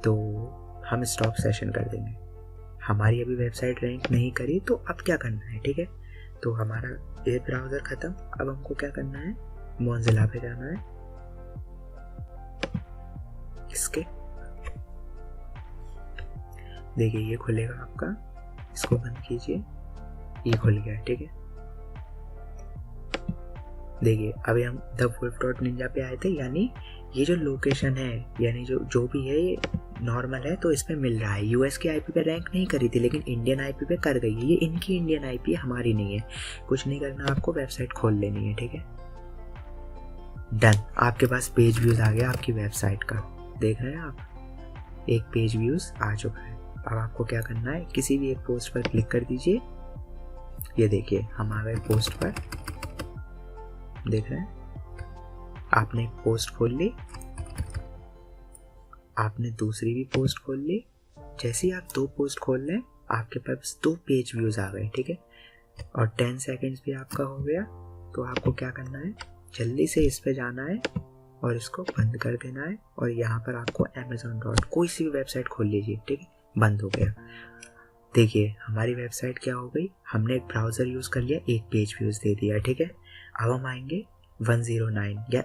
तो हम स्टॉप सेशन कर देंगे। हमारी अभी वेबसाइट रैंक नहीं करी, तो अब क्या करना है, ठीक है। तो हमारा ये ब्राउज़र ख़त्म, अब हमको क्या करना है, मोज़िला पे जाना है, इसके देखिए ये खुलेगा आपका, इसको बंद कीजिए, ये खुल गया, ठीक है। देखिए अभी हम द वुल्फ डॉट निंजा पे आए थे, यानी ये जो लोकेशन है, यानी जो भी है ये नॉर्मल है, तो इसमें मिल रहा है। यूएस की आईपी पे रैंक नहीं करी थी, लेकिन इंडियन आईपी पे कर गई है। ये इनकी इंडियन आईपी है, हमारी नहीं है। कुछ नहीं करना आपको, वेबसाइट खोल लेनी है, ठीक है। डन, आपके पास पेज व्यूज आ गया आपकी वेबसाइट का, देख रहे हैं आप, एक पेज व्यूज आ चुका है। अब आपको क्या करना है, किसी भी एक पोस्ट पर क्लिक कर दीजिए। ये देखिए हम आ गए पोस्ट पर, देख रहे हैं। आपने एक पोस्ट खोल ली, आपने दूसरी भी पोस्ट खोल ली। जैसे ही आप 2 पोस्ट खोल लें, आपके पास 2 पेज व्यूज आ गए, ठीक है। और 10 सेकेंड्स भी आपका हो गया। तो आपको क्या करना है, जल्दी से इस पे जाना है और इसको बंद कर देना है। और यहाँ पर आपको Amazon कोई सी भी वेबसाइट खोल लीजिए, ठीक है। बंद हो गया। देखिए हमारी वेबसाइट क्या हो गई, हमने एक ब्राउज़र यूज़ कर लिया, एक पेज व्यूज़ दे दिया, ठीक है। अब हम आएंगे 109, या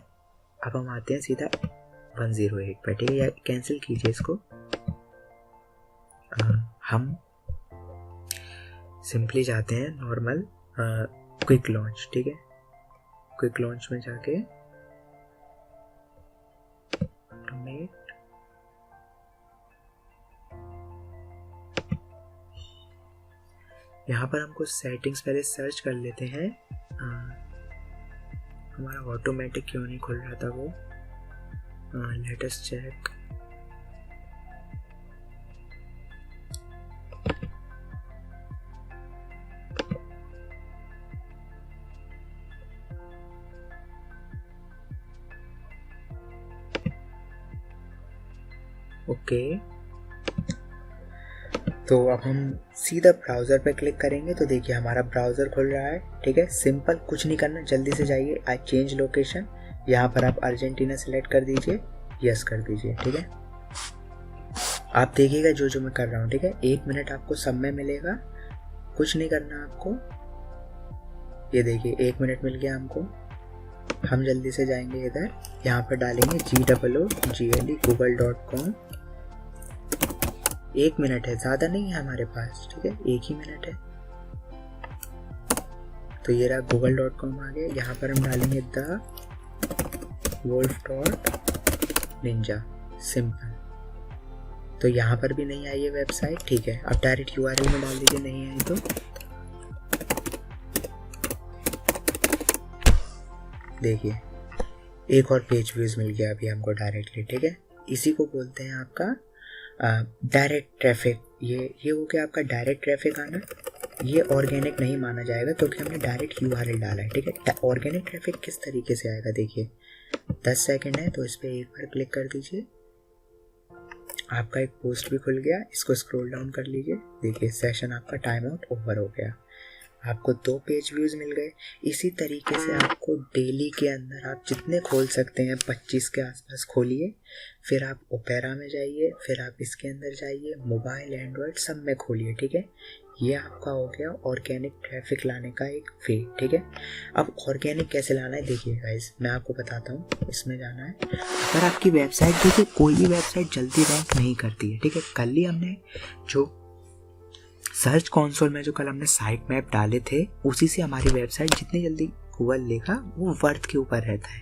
अब हम आते हैं सीधा 108 पर, ठीक है। या कैंसिल कीजिए इसको। हम सिंपली जाते हैं नॉर्मल क्विक लॉन्च, ठीक है। क्विक लॉन्च में जाके यहाँ पर हम कुछ सेटिंग्स पहले सर्च कर लेते हैं। हमारा ऑटोमेटिक क्यों नहीं खुल रहा था वो, लेट अस चेक। ओके, तो अब हम सीधा ब्राउज़र पे क्लिक करेंगे तो देखिए हमारा ब्राउज़र खुल रहा है, ठीक है। सिंपल, कुछ नहीं करना, जल्दी से जाइए आई चेंज लोकेशन, यहाँ पर आप अर्जेंटीना सेलेक्ट कर दीजिए, यस कर दीजिए, ठीक है। आप देखिएगा जो मैं कर रहा हूँ, ठीक है। 1 मिनट आपको सब में मिलेगा, कुछ नहीं करना आपको। ये देखिए 1 मिनट मिल गया हमको। हम जल्दी से जाएंगे इधर, यहाँ पर डालेंगे GOOGLE google.com। 1 मिनट है, ज़्यादा नहीं है हमारे पास, ठीक है, 1 ही मिनट है। तो ये रहा google.com आ गया। यहाँ पर हम डालेंगे the wolf dot ninja, simple. तो यहाँ पर भी नहीं आई है वेबसाइट, ठीक है। अब डायरेक्ट URL में डाल दीजिए, नहीं आई तो। देखिए एक और पेज व्यूज मिल गया अभी हमको डायरेक्टली, ठीक है। इसी को बोलते हैं आपका डायरेक्ट ट्रैफिक। ये हो गया आपका डायरेक्ट ट्रैफिक आना। ये ऑर्गेनिक नहीं माना जाएगा क्योंकि हमने डायरेक्ट URL डाला है, ठीक है। ऑर्गेनिक ट्रैफिक किस तरीके से आएगा, देखिए 10 सेकंड है, तो इस पर एक बार क्लिक कर दीजिए। आपका एक पोस्ट भी खुल गया, इसको स्क्रॉल डाउन कर लीजिए। देखिए सेशन आपका टाइम आउट ओवर हो गया, आपको 2 पेज व्यूज मिल गए। इसी तरीके से आपको डेली के अंदर आप जितने खोल सकते हैं 25 के आसपास खोलिए। फिर आप ओपेरा में जाइए, फिर आप इसके अंदर जाइए, मोबाइल एंड्रॉयड सब में खोलिए, ठीक है। ये आपका हो गया ऑर्गेनिक ट्रैफिक लाने का एक वे, ठीक है। अब ऑर्गेनिक कैसे लाना है देखिए गाइस, मैं आपको बताता हूँ। इसमें जाना है, अगर आपकी वेबसाइट, देखिए कोई भी वेबसाइट जल्दी रैंक नहीं करती है, ठीक है। कल ही हमने जो सर्च कंसोल में जो कल हमने साइट मैप डाले थे, उसी से हमारी वेबसाइट जितनी जल्दी गूगल लेगा वो वर्थ के ऊपर रहता है।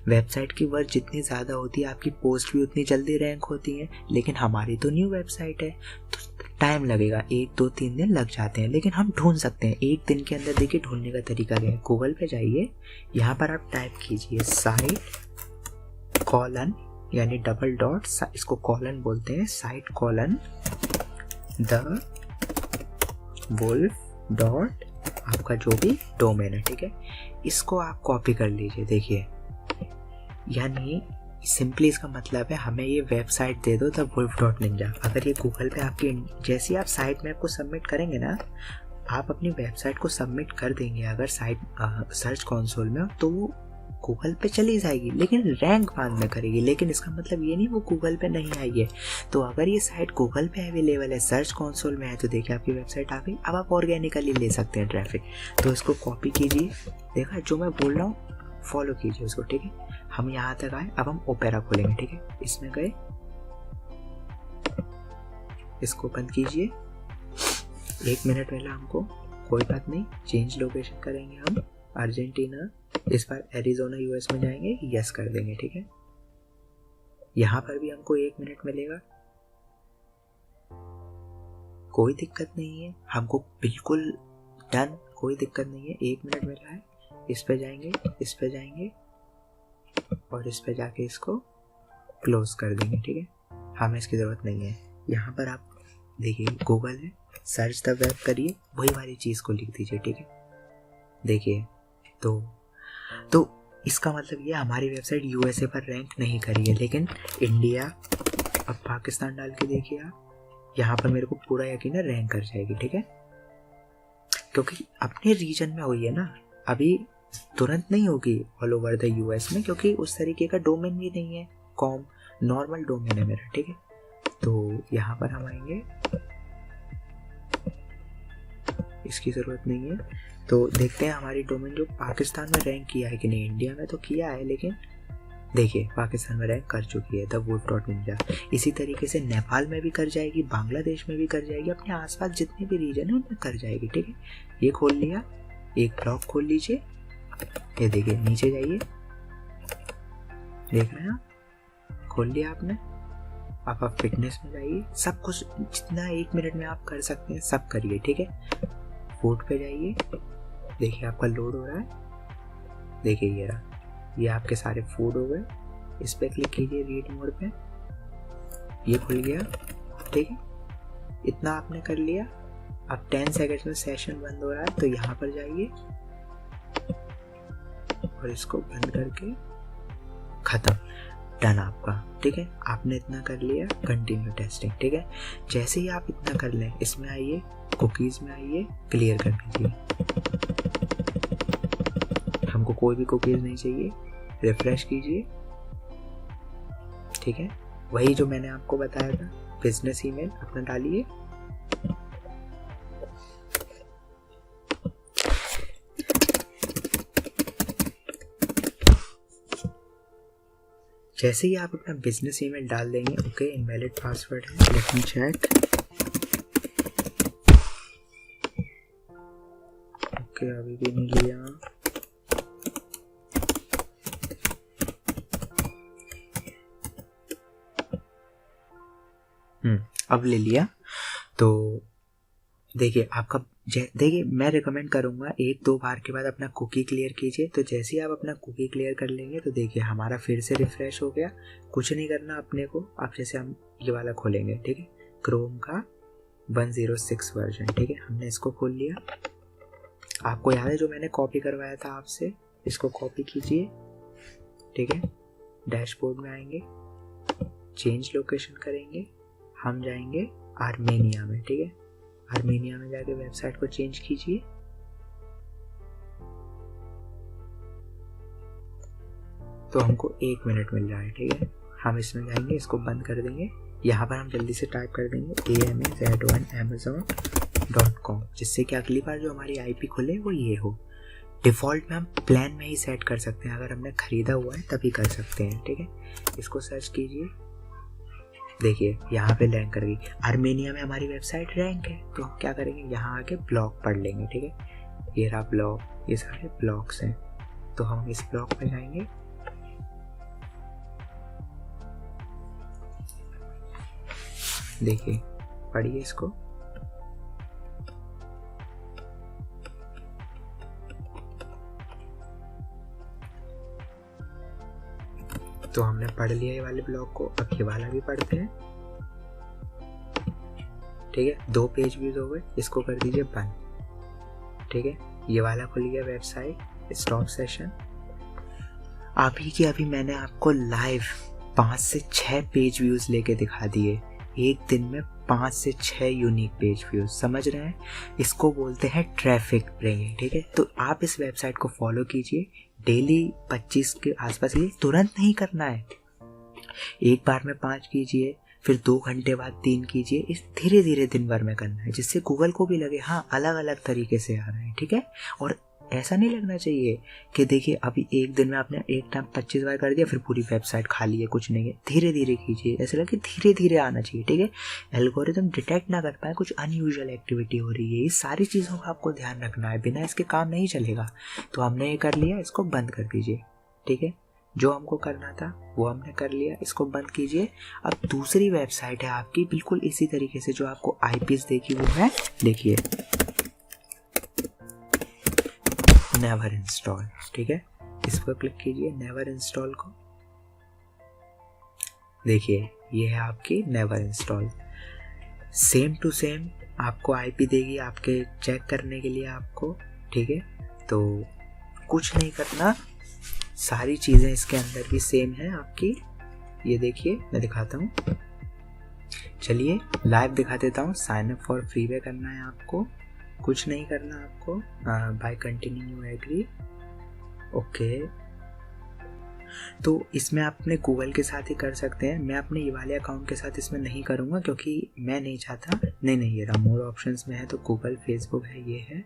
वेबसाइट की वर्थ जितनी ज़्यादा होती है, आपकी पोस्ट भी उतनी जल्दी रैंक होती है। लेकिन हमारी तो न्यू वेबसाइट है, तो टाइम लगेगा, 1 2 3 दिन लग जाते हैं, लेकिन हम ढूंढ सकते हैं 1 दिन के अंदर। देखिए ढूंढने का तरीका क्या है, गूगल पे जाइए, यहाँ पर आप टाइप कीजिए साइट कॉलन, यानी डबल डॉट, इसको कॉलन बोलते हैं, site colon the wolf dot, आपका जो भी डोमेन है, ठीक है। इसको आप कॉपी कर लीजिए। देखिए यानी सिंपली इसका मतलब है हमें ये वेबसाइट दे दो द वुल्फ डॉट निंजा। अगर ये गूगल पे आपकी, जैसे आप साइट मैप को सबमिट करेंगे ना, आप अपनी वेबसाइट को सबमिट कर देंगे अगर साइट सर्च कंसोल में, तो वो गूगल पे चली जाएगी, लेकिन रैंक बाद में करेगी। लेकिन इसका मतलब ये नहीं वो गूगल पे नहीं आई है। तो अगर ये साइट गूगल पे अवेलेबल है, सर्च कंसोल में है, तो देखिए आपकी वेबसाइट आ गई। अब आप ऑर्गेनिकली ले सकते हैं ट्रैफिक। तो इसको कॉपी कीजिए, देखा जो मैं बोल रहा हूँ फॉलो कीजिए उसको, ठीक है। हम यहाँ तक आए, अब हम ओपेरा खोलेंगे, ठीक है। इसमें गए, इसको बंद कीजिए। 1 मिनट मिला हमको, कोई बात नहीं। चेंज लोकेशन करेंगे हम अर्जेंटीना, इस बार एरिजोना यूएस में जाएंगे, यस कर देंगे, ठीक है। यहाँ पर भी हमको 1 मिनट मिलेगा, कोई दिक्कत नहीं है, हमको बिल्कुल डन, कोई दिक्कत नहीं है। 1 मिनट मिला है, इस पे जाएंगे, इस पे जाएंगे और इस पे जाके इसको क्लोज कर देंगे, ठीक है। हमें इसकी ज़रूरत नहीं है। यहाँ पर आप देखिए गूगल है, सर्च द वेब करिए, वही वाली चीज़ को लिख दीजिए, ठीक है। देखिए तो इसका मतलब ये हमारी वेबसाइट यूएसए पर रैंक नहीं करी है, लेकिन इंडिया, अब पाकिस्तान डाल के देखिए आप, यहाँ पर मेरे को पूरा यकीन है रैंक कर जाएगी, ठीक है। क्योंकि अपने रीजन में हुई है ना, अभी तुरंत नहीं होगी ऑल ओवर द यूएस में, क्योंकि उस तरीके का डोमेन भी नहीं है, कॉम नॉर्मल डोमेन है मेरा, ठीक है। तो यहाँ पर हम आएंगे, इसकी ज़रूरत नहीं है। तो देखते हैं हमारी डोमेन जो पाकिस्तान में रैंक किया है कि नहीं। इंडिया में तो किया है, लेकिन देखिए पाकिस्तान में रैंक कर चुकी है thewood.ninja। इसी तरीके से नेपाल में भी कर जाएगी, बांग्लादेश में भी कर जाएगी, अपने आसपास जितने भी रीजन है उनमें कर जाएगी, ठीक है। ये खोल लिया, एक ब्लॉग खोल लीजिए, ये देखिए नीचे जाइए, देख रहे हैं आप, खोल लिया आपने। आप फिटनेस में जाइए, सब कुछ जितना 1 मिनट में आप कर सकते हैं सब करिए, ठीक है। फूड पे जाइए, देखिए आपका लोड हो रहा है, देखिए ये रहा, ये आपके सारे फूड हो गए। इस पे क्लिक कीजिए रीड मोड पे, ये खुल गया, ठीक है। इतना आपने कर लिया। अब 10 सेकंड्स में सेशन बंद हो रहा है, तो यहाँ पर जाइए और इसको बंद करके खत्म, डन आपका, ठीक है। आपने इतना कर लिया, कंटिन्यू टेस्टिंग, ठीक है। जैसे ही आप इतना कर लें, इसमें आइए, कुकीज़ में आइए, क्लियर कर दीजिए। हमको कोई भी कुकीज़ नहीं चाहिए, रिफ्रेश कीजिए, ठीक है। वही जो मैंने आपको बताया था, बिजनेस ईमेल अपना डालिए, जैसे ही आप अपना बिजनेस ईमेल डाल देंगे, ओके इनवैलिड पासवर्ड है, लेट मी चेक, ओके अभी भी नहीं लिया, अब ले लिया। तो देखिए आपका, देखिए मैं रिकमेंड करूँगा 1-2 बार के बाद अपना कुकी क्लियर कीजिए। तो जैसे ही आप अपना कुकी क्लियर कर लेंगे, तो देखिए हमारा फिर से रिफ़्रेश हो गया। कुछ नहीं करना अपने को, आप जैसे हम ये वाला खोलेंगे, ठीक है, क्रोम का 106 वर्जन, ठीक है, हमने इसको खोल लिया। आपको याद है जो मैंने कॉपी करवाया था आपसे, इसको कॉपी कीजिए, ठीक है। डैशबोर्ड में आएंगे, चेंज लोकेशन करेंगे, हम जाएंगे आर्मेनिया में, ठीक है। आर्मेनिया में जाके वेबसाइट को चेंज कीजिए, तो हमको 1 मिनट मिल रहा है, ठीक है। हम इसमें जाएंगे, इसको बंद कर देंगे। यहाँ पर हम जल्दी से टाइप कर देंगे amaz1amazon.com, जिससे कि अगली बार जो हमारी आईपी खुले वो ये हो। डिफ़ॉल्ट में हम प्लान में ही सेट कर सकते हैं, अगर हमने ख़रीदा हुआ है तभी कर सकते हैं, ठीक है। इसको सर्च कीजिए, देखिए यहाँ पे रैंक कर गई। आर्मेनिया में हमारी वेबसाइट रैंक है, तो हम क्या करेंगे, यहाँ आके ब्लॉग पढ़ लेंगे, ठीक है। ये रहा ब्लॉग, ये सारे ब्लॉग्स हैं, तो हम इस ब्लॉग पे जाएंगे, देखिए पढ़िए इसको, तो हमने पढ़ लिया ये वाले ब्लॉग को। अब ये वाला भी पढ़ते हैं, ठीक है। 2 पेज व्यूज हो गए, इसको कर दीजिए बंद, ठीक है। ये वाला खुल गया वेबसाइट, स्टॉप सेशन। अभी की अभी मैंने आपको लाइव 5 से 6 पेज व्यूज लेके दिखा दिए, एक दिन में 5 से 6 यूनिक पेज व्यूज, समझ रहे हैं, इसको बोलते हैं ट्रैफिक ब्रिंगिंग, ठीक है। तो आप इस वेबसाइट को फॉलो कीजिए, डेली 25 के आसपास, ये तुरंत नहीं करना है, एक बार में 5 कीजिए, फिर 2 घंटे बाद 3 कीजिए, इस धीरे धीरे दिन भर में करना है, जिससे गूगल को भी लगे हाँ अलग अलग तरीके से आ रहे हैं, ठीक है। और ऐसा नहीं लगना चाहिए कि देखिए अभी एक दिन में आपने एक टाइम 25 बार कर दिया फिर पूरी वेबसाइट खाली है, कुछ नहीं है। धीरे धीरे कीजिए, ऐसा लगे धीरे धीरे आना चाहिए, ठीक है। एल्गोरिदम डिटेक्ट ना कर पाए कुछ अनयूजुअल एक्टिविटी हो रही है, ये सारी चीज़ों का आपको ध्यान रखना है, बिना इसके काम नहीं चलेगा। तो हमने ये कर लिया, इसको बंद कर दीजिए, ठीक है। जो हमको करना था वो हमने कर लिया, इसको बंद कीजिए। अब दूसरी वेबसाइट है आपकी बिल्कुल इसी तरीके से, जो आपको आईपीस देखी वो है, देखिए नेवर इंस्टॉल, ठीक है। इस पर क्लिक कीजिए, नेवर इंस्टॉल को, देखिए ये है आपकी never install. Same to same आपको आईपी देगी आपके चेक करने के लिए आपको, ठीक है। तो कुछ नहीं करना, सारी चीज़ें इसके अंदर भी सेम है आपकी। ये देखिए मैं दिखाता हूँ, चलिए लाइव दिखा देता हूँ। साइन अप फॉर फ्रीवे करना है आपको, कुछ नहीं करना आपको। By continue agree, okay. तो इसमें आप अपने गूगल के साथ ही कर सकते हैं। मैं अपने ये वाले अकाउंट के साथ इसमें नहीं करूँगा क्योंकि मैं नहीं चाहता। नहीं ये रहा मोर ऑप्शंस में है तो गूगल, फेसबुक है, ये है।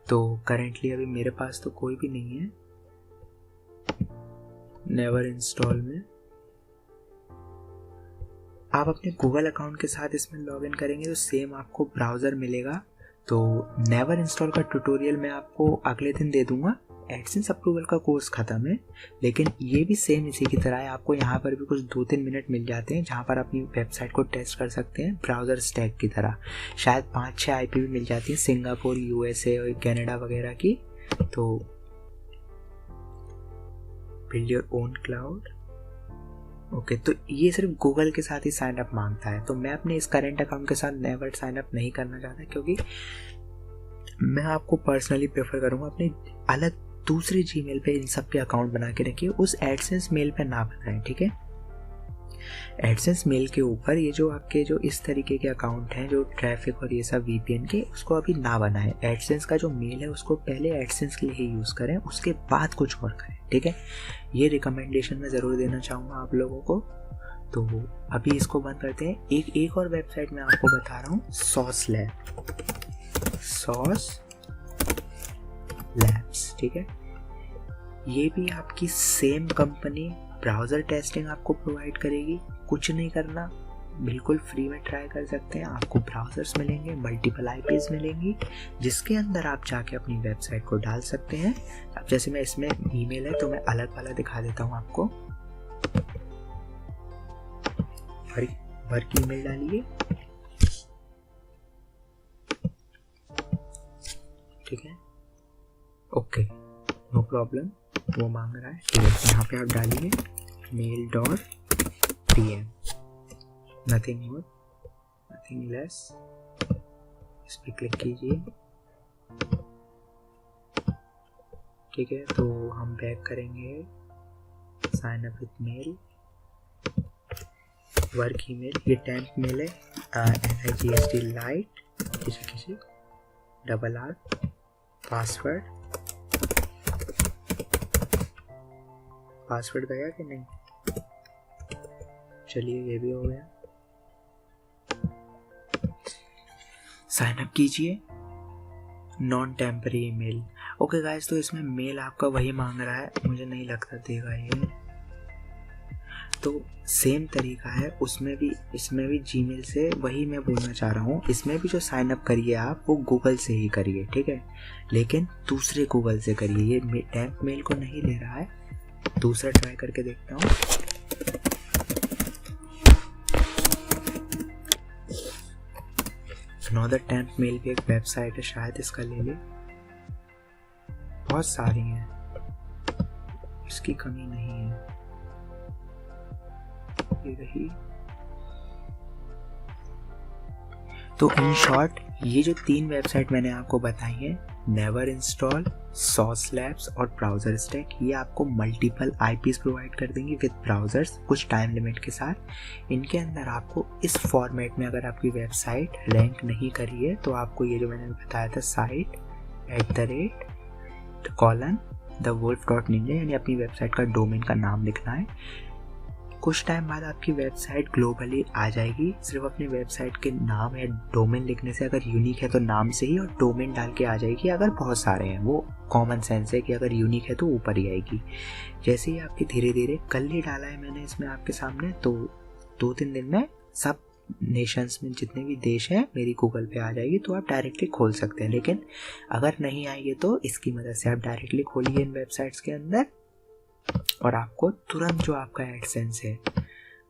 तो करेंटली अभी मेरे पास तो कोई भी नहीं है। नेवर इंस्टॉल में आप अपने गूगल अकाउंट के साथ इसमें लॉगिन करेंगे तो सेम आपको ब्राउज़र मिलेगा। तो नेवर इंस्टॉल का ट्यूटोरियल मैं आपको अगले दिन दे दूंगा। एडसेंस अप्रूवल का कोर्स ख़त्म है, लेकिन ये भी सेम इसी की तरह है। आपको यहाँ पर भी कुछ 2-3 मिनट मिल जाते हैं जहाँ पर अपनी वेबसाइट को टेस्ट कर सकते हैं ब्राउज़र स्टैक की तरह। शायद 5-6 आईपी भी मिल जाती है सिंगापुर, यूएसए और कनाडा वगैरह की। तो build your own cloud, okay. तो ये सिर्फ गूगल के साथ ही साइन अप मांगता है। तो मैं अपने इस करंट अकाउंट के साथ नेवर साइन अप नहीं करना चाहता, क्योंकि मैं आपको पर्सनली प्रेफर करूँगा अपने अलग दूसरे जीमेल पे इन सब के अकाउंट बना के रखिए, उस एडसेंस मेल पे ना बनाएं, ठीक है। एडसेंस मेल के ऊपर ये जो आपके जो इस तरीके के अकाउंट हैं जो ट्रैफिक और ये सब वीपीएन के, उसको अभी ना बनाएं। एडसेंस का जो मेल है उसको पहले एडसेंस के लिए ही यूज़ करें, उसके बाद कुछ और करें, ठीक है। ये रिकमेंडेशन मैं ज़रूर देना चाहूँगा आप लोगों को। तो अभी इसको बंद करते हैं। एक और वेबसाइट मैं आपको बता रहा हूँ, सॉस लैब्स, ठीक है। ये भी आपकी सेम कंपनी ब्राउज़र टेस्टिंग आपको प्रोवाइड करेगी। कुछ नहीं करना, बिल्कुल फ्री में ट्राई कर सकते हैं। आपको ब्राउज़र्स मिलेंगे, मल्टीपल आईपीज मिलेंगी, जिसके अंदर आप जाके अपनी वेबसाइट को डाल सकते हैं। अब जैसे मैं इसमें ईमेल है तो मैं अलग वाला दिखा देता हूँ आपको। वर्क ईमेल डालिए, ठीक है, ओके, नो प्रॉब्लम। वो मांग रहा है, ठीक है। यहाँ पे आप डालिए mail.pm, nothing more nothing less. इस पर क्लिक कीजिए, ठीक है। तो हम बैक करेंगे, sign up with mail, work email, ये टेम्प मेल है, NIGST लाइट किसी RR, पासवर्ड गया कि नहीं, चलिए ये भी हो गया। साइन अप कीजिए, non temporary email, okay guys. तो इसमें मेल आपका वही मांग रहा है, मुझे नहीं लगता देगा ये। तो सेम तरीका है उसमें भी, इसमें भी जीमेल से वही मैं बोलना चाह रहा हूँ। इसमें भी जो साइन अप करिए आप वो गूगल से ही करिए, ठीक है, लेकिन दूसरे गूगल से करिए। ये टेम्प मेल को नहीं ले रहा है, दूसरा ट्राई करके देखता हूँ। अनदर टेम्प मेल भी एक वेबसाइट है, शायद इसका ले ले। बहुत सारी हैं, इसकी कमी नहीं है। ये रही। तो इन शॉर्ट ये जो 3 वेबसाइट मैंने आपको बताई हैं, नेवर इंस्टॉल, सॉस लैब्स और ब्राउज़र स्टैक, ये आपको मल्टीपल आईपीज प्रोवाइड कर देंगी विद ब्राउज़र्स, कुछ टाइम लिमिट के साथ। इनके अंदर आपको इस फॉर्मेट में अगर आपकी वेबसाइट रैंक नहीं करी है तो आपको ये जो मैंने बताया था site@the wolf.ninja, यानी अपनी वेबसाइट का डोमेन का नाम लिखना है। कुछ टाइम बाद आपकी वेबसाइट ग्लोबली आ जाएगी। सिर्फ अपनी वेबसाइट के नाम या डोमेन लिखने से, अगर यूनिक है तो नाम से ही, और डोमेन डाल के आ जाएगी। अगर बहुत सारे हैं, वो कॉमन सेंस है कि अगर यूनिक है तो ऊपर ही आएगी। जैसे ही आपकी धीरे धीरे, कल ही डाला है मैंने इसमें आपके सामने, तो 2-3 दिन में सब नेशंस में जितने भी देश हैं मेरी गूगल पे आ जाएगी, तो आप डायरेक्टली खोल सकते हैं। लेकिन अगर नहीं आएगी तो इसकी मदद से आप डायरेक्टली खोलिए इन वेबसाइट्स के अंदर, और आपको तुरंत जो आपका एडसेंस है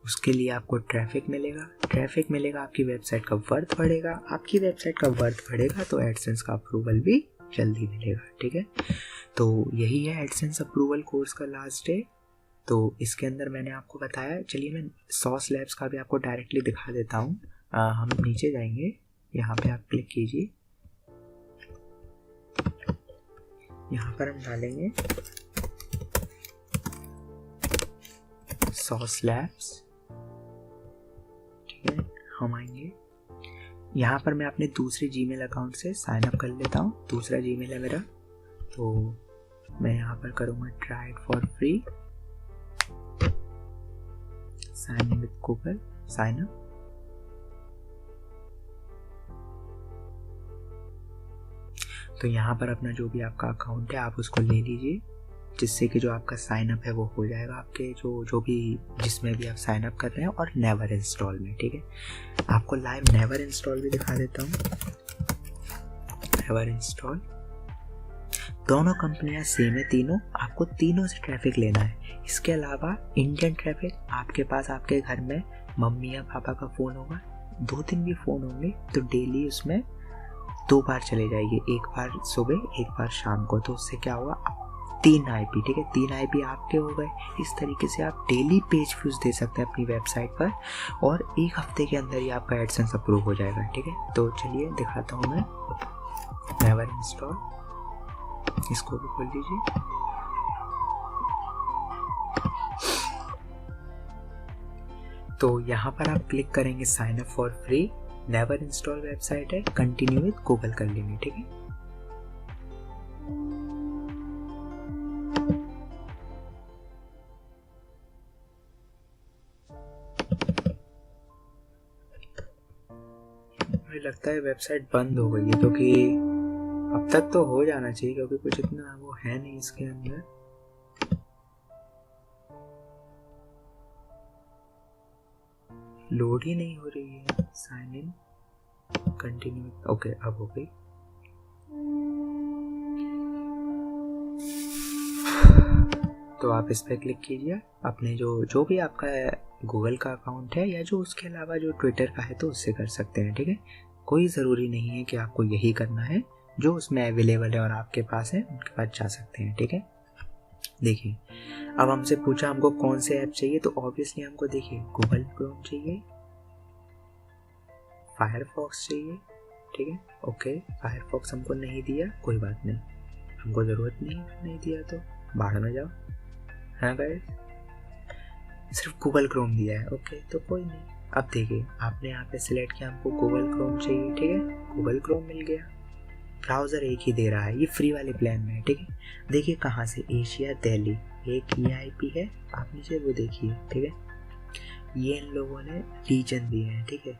उसके लिए आपको ट्रैफिक मिलेगा, आपकी वेबसाइट का वर्थ बढ़ेगा, आपकी वेबसाइट का वर्थ बढ़ेगा तो एडसेंस का अप्रूवल भी जल्दी मिलेगा। ठीक है, तो यही है एडसेंस अप्रूवल कोर्स का लास्ट डे। तो इसके अंदर मैंने आपको बताया, चलिए मैं सॉस लैब्स का भी आपको डायरेक्टली दिखा देता हूँ। हम नीचे जाएंगे, यहाँ पे आप क्लिक कीजिए, यहाँ पर हम डालेंगे सॉस लैब्स। ठीक है, हम आएंगे यहाँ पर, मैं अपने दूसरे जीमेल अकाउंट से साइन अप कर लेता हूँ। दूसरा जीमेल है मेरा, तो मैं यहाँ पर करूँगा try it for free, sign in with Google, sign up. तो यहाँ पर अपना जो भी आपका अकाउंट है आप उसको ले लीजिए, जिससे कि जो आपका साइन अप है वो हो जाएगा आपके जो भी जिसमें भी आप साइन अप कर रहे हैं, और नेवर इंस्टॉल में। ठीक है, आपको लाइव नेवर इंस्टॉल भी दिखा देता हूँ। नेवर इंस्टॉल, दोनों कंपनियां सेम है, तीनों, आपको तीनों से ट्रैफिक लेना है। इसके अलावा इंडियन ट्रैफिक, आपके पास आपके घर में मम्मी या पापा का फ़ोन होगा, 2-3 भी फ़ोन होंगे, तो डेली उसमें 2 बार चले जाएगी, एक बार सुबह एक बार शाम को। तो उससे क्या होगा, 3 IP, ठीक है, 3 IP आपके हो गए। इस तरीके से आप डेली पेज व्यूज दे सकते हैं अपनी वेबसाइट पर, और 1 हफ्ते के अंदर ही आपका एडसेंस अप्रूव हो जाएगा। ठीक है, तो चलिए दिखाता हूँ मैं, नेवर इंस्टॉल, इसको भी खोल लीजिए। तो यहाँ पर आप क्लिक करेंगे sign up for free, never install website है, कंटिन्यू विद गूगल कर लेंगे। ठीक है, मुझे लगता है वेबसाइट बंद हो गई है, क्योंकि अब तक तो हो जाना चाहिए, क्योंकि कुछ इतना वो है नहीं इसके अंदर। लोड ही नहीं हो रही है, साइन इन, कंटिन्यू, ओके अब हो गई। तो आप इस पर क्लिक कीजिए, अपने जो भी आपका गूगल का अकाउंट है, या जो उसके अलावा जो ट्विटर का है तो उससे कर सकते हैं। ठीक है, कोई ज़रूरी नहीं है कि आपको यही करना है, जो उसमें अवेलेबल है और आपके पास है उनके पास जा सकते हैं। ठीक है, देखिए अब हमसे पूछा हमको कौन से ऐप चाहिए, तो ऑब्वियसली हमको देखिए गूगल क्रोम चाहिए, फायरफॉक्स चाहिए। ठीक है, ओके, फायरफॉक्स हमको नहीं दिया, कोई बात नहीं, हमको ज़रूरत नहीं दिया तो बाहर में जाओ। हाँ गाइस, सिर्फ गूगल क्रोम दिया है, ओके, तो कोई नहीं। अब देखिए आपने यहाँ पे सिलेक्ट किया, हमको गूगल क्रोम चाहिए। ठीक है, गूगल क्रोम मिल गया, ब्राउज़र एक ही दे रहा है, ये फ्री वाले प्लान में है। ठीक है, देखिए कहाँ से, एशिया दिल्ली, एक EIP है, आप नीचे वो देखिए। ठीक है, ये इन लोगों ने रीजन दिए हैं। ठीक है,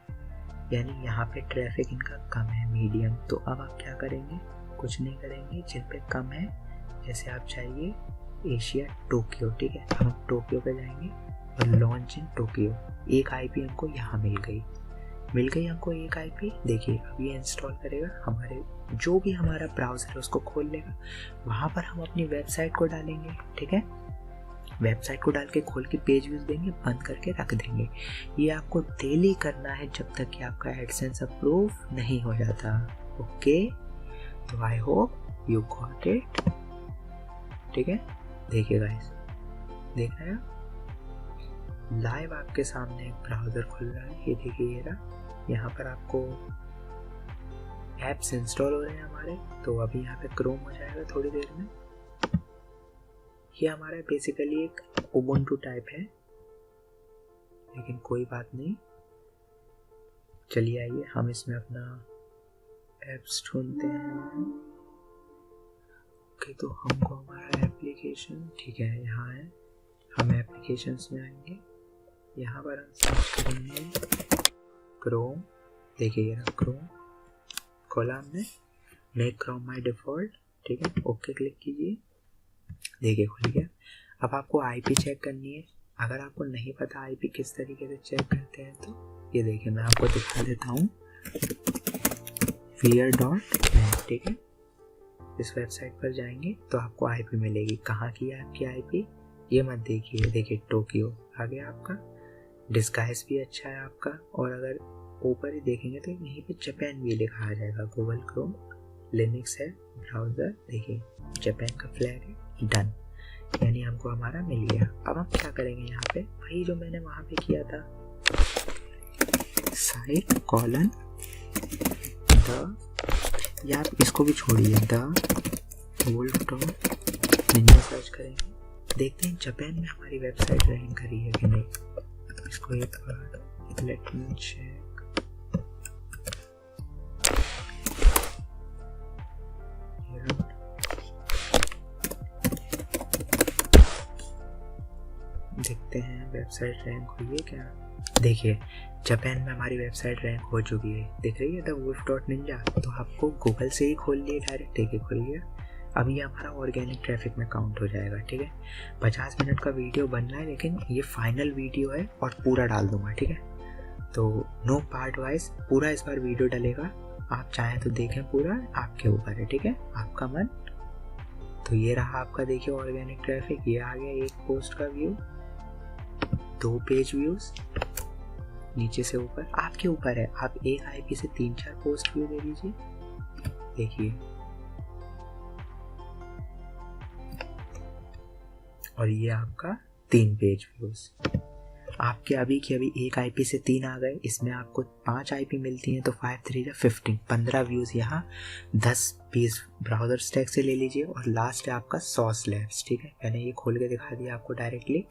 यानी यहाँ पे ट्रैफिक इनका कम है, मीडियम। तो अब आप क्या करेंगे, कुछ नहीं करेंगे, जिन पे कम है, जैसे आप चाहिए एशिया टोक्यो। ठीक है, हम टोक्यो पे जाएंगे और लॉन्च इन टोक्यो, एक IP हमको यहाँ मिल गई हमको एक IP। देखिए अब ये इंस्टॉल करेगा, हमारे जो भी हमारा ब्राउज़र है उसको खोल लेगा, वहाँ पर हम अपनी वेबसाइट को डालेंगे। ठीक है, वेबसाइट को डाल के खोल के पेज व्यूज देंगे, बंद करके रख देंगे। ये आपको डेली करना है जब तक कि आपका एडसेंस अप्रूव नहीं हो जाता। ओके, तो I hope you got it. ठीक है, देखिए गाइस, देख रहे हैं लाइव आपके सामने एक ब्राउज़र खुल रहा है, ये देखिए ये रहा। यहाँ पर आपको ऐप्स इंस्टॉल हो रहे हैं हमारे, तो अभी यहाँ पे क्रोम हो जाएगा थोड़ी देर में। ये हमारा बेसिकली एक उबुंटू टाइप है, लेकिन कोई बात नहीं, चलिए आइए हम इसमें अपना ऐप्स ढूंढते हैं। ओके, तो हमको हमारा एप्लीकेशन, ठीक है यहाँ है, हम एप्लीकेशंस में आएंगे, यहाँ पर हम सर्च करेंगे क्रोम। देखिए ये रहा क्रोम, खोला हमने, मेक क्रोम माई डिफ़ॉल्ट, ठीक है, ओके क्लिक कीजिए। देखिए खुल गया। अब आपको आईपी चेक करनी है। अगर आपको नहीं पता आईपी किस तरीके से चेक करते हैं तो ये देखिए मैं आपको दिखा देता हूँ, fear.net, ठीक है। इस वेबसाइट पर जाएंगे तो आपको आईपी मिलेगी। कहाँ की है आपकी आईपी, ये मत देखिए, देखिए टोक्यो आ गया आपका, डिस्गाइस भी अच्छा है आपका, और अगर ऊपर ही देखेंगे तो यहीं पे जापान भी लिखा आ जाएगा। गूगल क्रोम लिनक्स है ब्राउज़र, देखिए जापान का फ्लैग है, डन, यानी हमको हमारा मिल गया। अब हम क्या करेंगे, यहाँ पे वही जो मैंने वहाँ पे किया था, साइट कॉलन द, या आप इसको भी छोड़िए, the wolf top ninja search करेंगे, देखते हैं जापान में हमारी वेबसाइट रैंक करी है कि नहीं। इसको एक बार लेट मी चेक, देखते हैं वेबसाइट रैंक हुई है क्या। देखिए जापान में हमारी वेबसाइट रैंक हो चुकी है, दिख रही है द वुल्फ डॉट निंजा। तो आपको गूगल से ही खोल लिए डायरेक्ट, ठीक है खुल गया। अब ये हमारा ऑर्गेनिक ट्रैफिक में काउंट हो जाएगा, ठीक है। 50 मिनट का वीडियो बन रहा है, लेकिन ये फाइनल वीडियो है और पूरा डाल दूंगा, ठीक है। तो नो पार्ट वाइज पूरा इस बार वीडियो डलेगा, आप चाहें तो देखें पूरा, आपके ऊपर है, ठीक है, आपका मन। तो ये रहा आपका, देखिए ऑर्गेनिक ट्रैफिक, ये आ गया एक पोस्ट का व्यू, 2 पेज व्यूज, नीचे से ऊपर, आपके ऊपर है, आप एक आईपी से 3-4 पोस्ट व्यू दे दीजिए। देखिए और ये आपका 3 पेज व्यूज। आपके अभी के अभी एक आईपी से 3 आ गए, इसमें आपको 5 आईपी मिलती हैं, तो 5 3 15, 15 व्यूज यहाँ, 10 पीस ब्राउजर स्टैक से ले लीजिए, और लास्ट है आपका सॉस लैब्स, ठीक है। मैंने ये खोल के दिखा दिया आपको डायरेक्टली,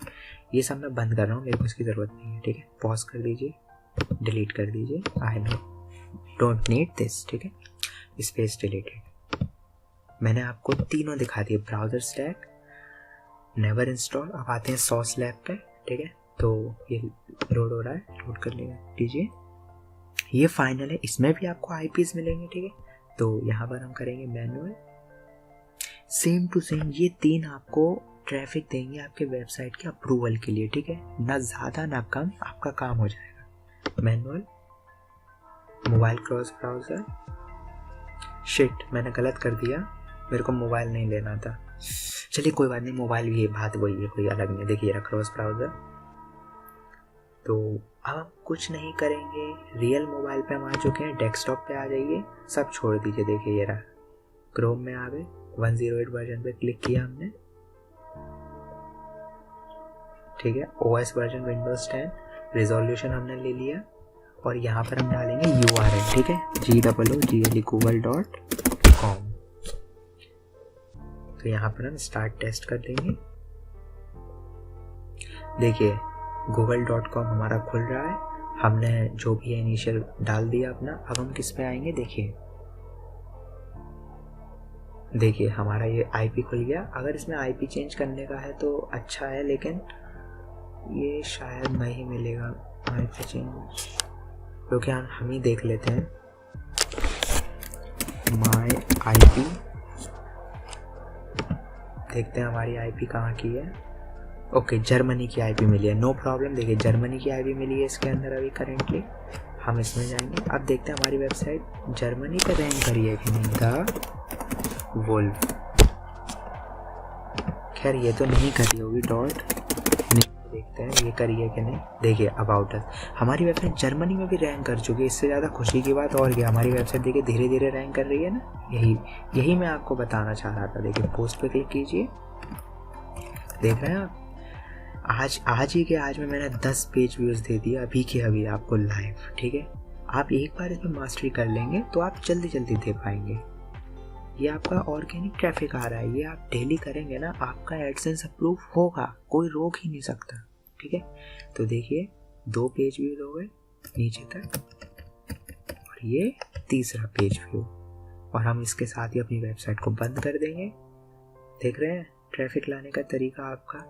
ये सब मैं बंद कर रहा हूँ, मेरे को इसकी ज़रूरत नहीं है, ठीक है। पॉज कर दीजिए, डिलीट कर दीजिए, I know don't need this, ठीक है, स्पेस डिलीटेड। मैंने आपको तीनों दिखा दिए, ब्राउजर स्टैक, नेवर इंस्टॉल। अब आते हैं सॉस लैब पे, ठीक है। तो ये लोड हो रहा है, लोड कर लीजिए, ये फाइनल है, इसमें भी आपको आईपीज मिलेंगे, ठीक है। तो यहाँ पर हम करेंगे मैनुअल, सेम टू सेम, ये 3 आपको ट्रैफिक देंगे आपके वेबसाइट के अप्रूवल के लिए, ठीक है, ना ज़्यादा ना कम, आपका काम हो जाएगा। Manual, mobile cross browser, shit मैंने गलत कर दिया, मेरे को मोबाइल नहीं लेना था, चलिए कोई बात नहीं, मोबाइल भी है, बात वही है, कोई अलग नहीं। देखिए क्रॉस ब्राउज़र, तो अब हम कुछ नहीं करेंगे, रियल मोबाइल पे हम आ चुके हैं, डेस्कटॉप पे आ जाइए, सब छोड़ दीजिए। देखिए ये रहा, क्रोम में आ गए, 108 वर्जन पे क्लिक किया हमने, ठीक है। ओएस वर्जन विंडोज 10, रिजोल्यूशन हमने ले लिया, और यहाँ पर हम डालेंगे URL, ठीक है, google.com। तो यहाँ पर हम स्टार्ट टेस्ट कर देंगे। देखिए google.com हमारा खुल रहा है, हमने जो भी इनिशियल डाल दिया अपना। अब हम किस पे आएंगे, देखिए हमारा ये आईपी खुल गया। अगर इसमें आईपी चेंज करने का है तो अच्छा है, लेकिन ये शायद नहीं मिलेगा आईपी चेंज, क्योंकि हम ही देख लेते हैं। माय आईपी, देखते हैं हमारी आईपी कहाँ की है। ओके, जर्मनी की आईपी मिली है, नो प्रॉब्लम। देखिए जर्मनी की आईपी मिली है इसके अंदर अभी करेंटली, हम इसमें जाएंगे। अब देखते हैं हमारी वेबसाइट जर्मनी का रैंक करी है कि नहीं, द वुल्फ, खैर ये तो नहीं करी होगी, डॉट देखते हैं ये करी है कि नहीं। देखिए अबाउट अस, हमारी वेबसाइट जर्मनी में भी रैंक कर चुकी है। इससे ज़्यादा खुशी की बात और क्या, हमारी वेबसाइट देखिए धीरे धीरे रैंक कर रही है ना, यही मैं आपको बताना चाह रहा था। देखिए पोस्ट पे क्लिक कीजिए, देख रहे हैं आप, आज में मैंने 10 पेज व्यूज़ दे दिया अभी के अभी आपको लाइव, ठीक है। आप एक बार इसमें मास्टरी कर लेंगे तो आप जल्दी जल्दी दे पाएंगे। ये आपका ऑर्गेनिक ट्रैफिक आ रहा है, ये आप डेली करेंगे ना, आपका एडसेंस अप्रूव होगा, कोई रोक ही नहीं सकता, ठीक है। तो देखिए 2 पेज व्यूज हो गए नीचे तक, और ये तीसरा पेज व्यू, और हम इसके साथ ही अपनी वेबसाइट को बंद कर देंगे। देख रहे हैं ट्रैफिक लाने का तरीका आपका,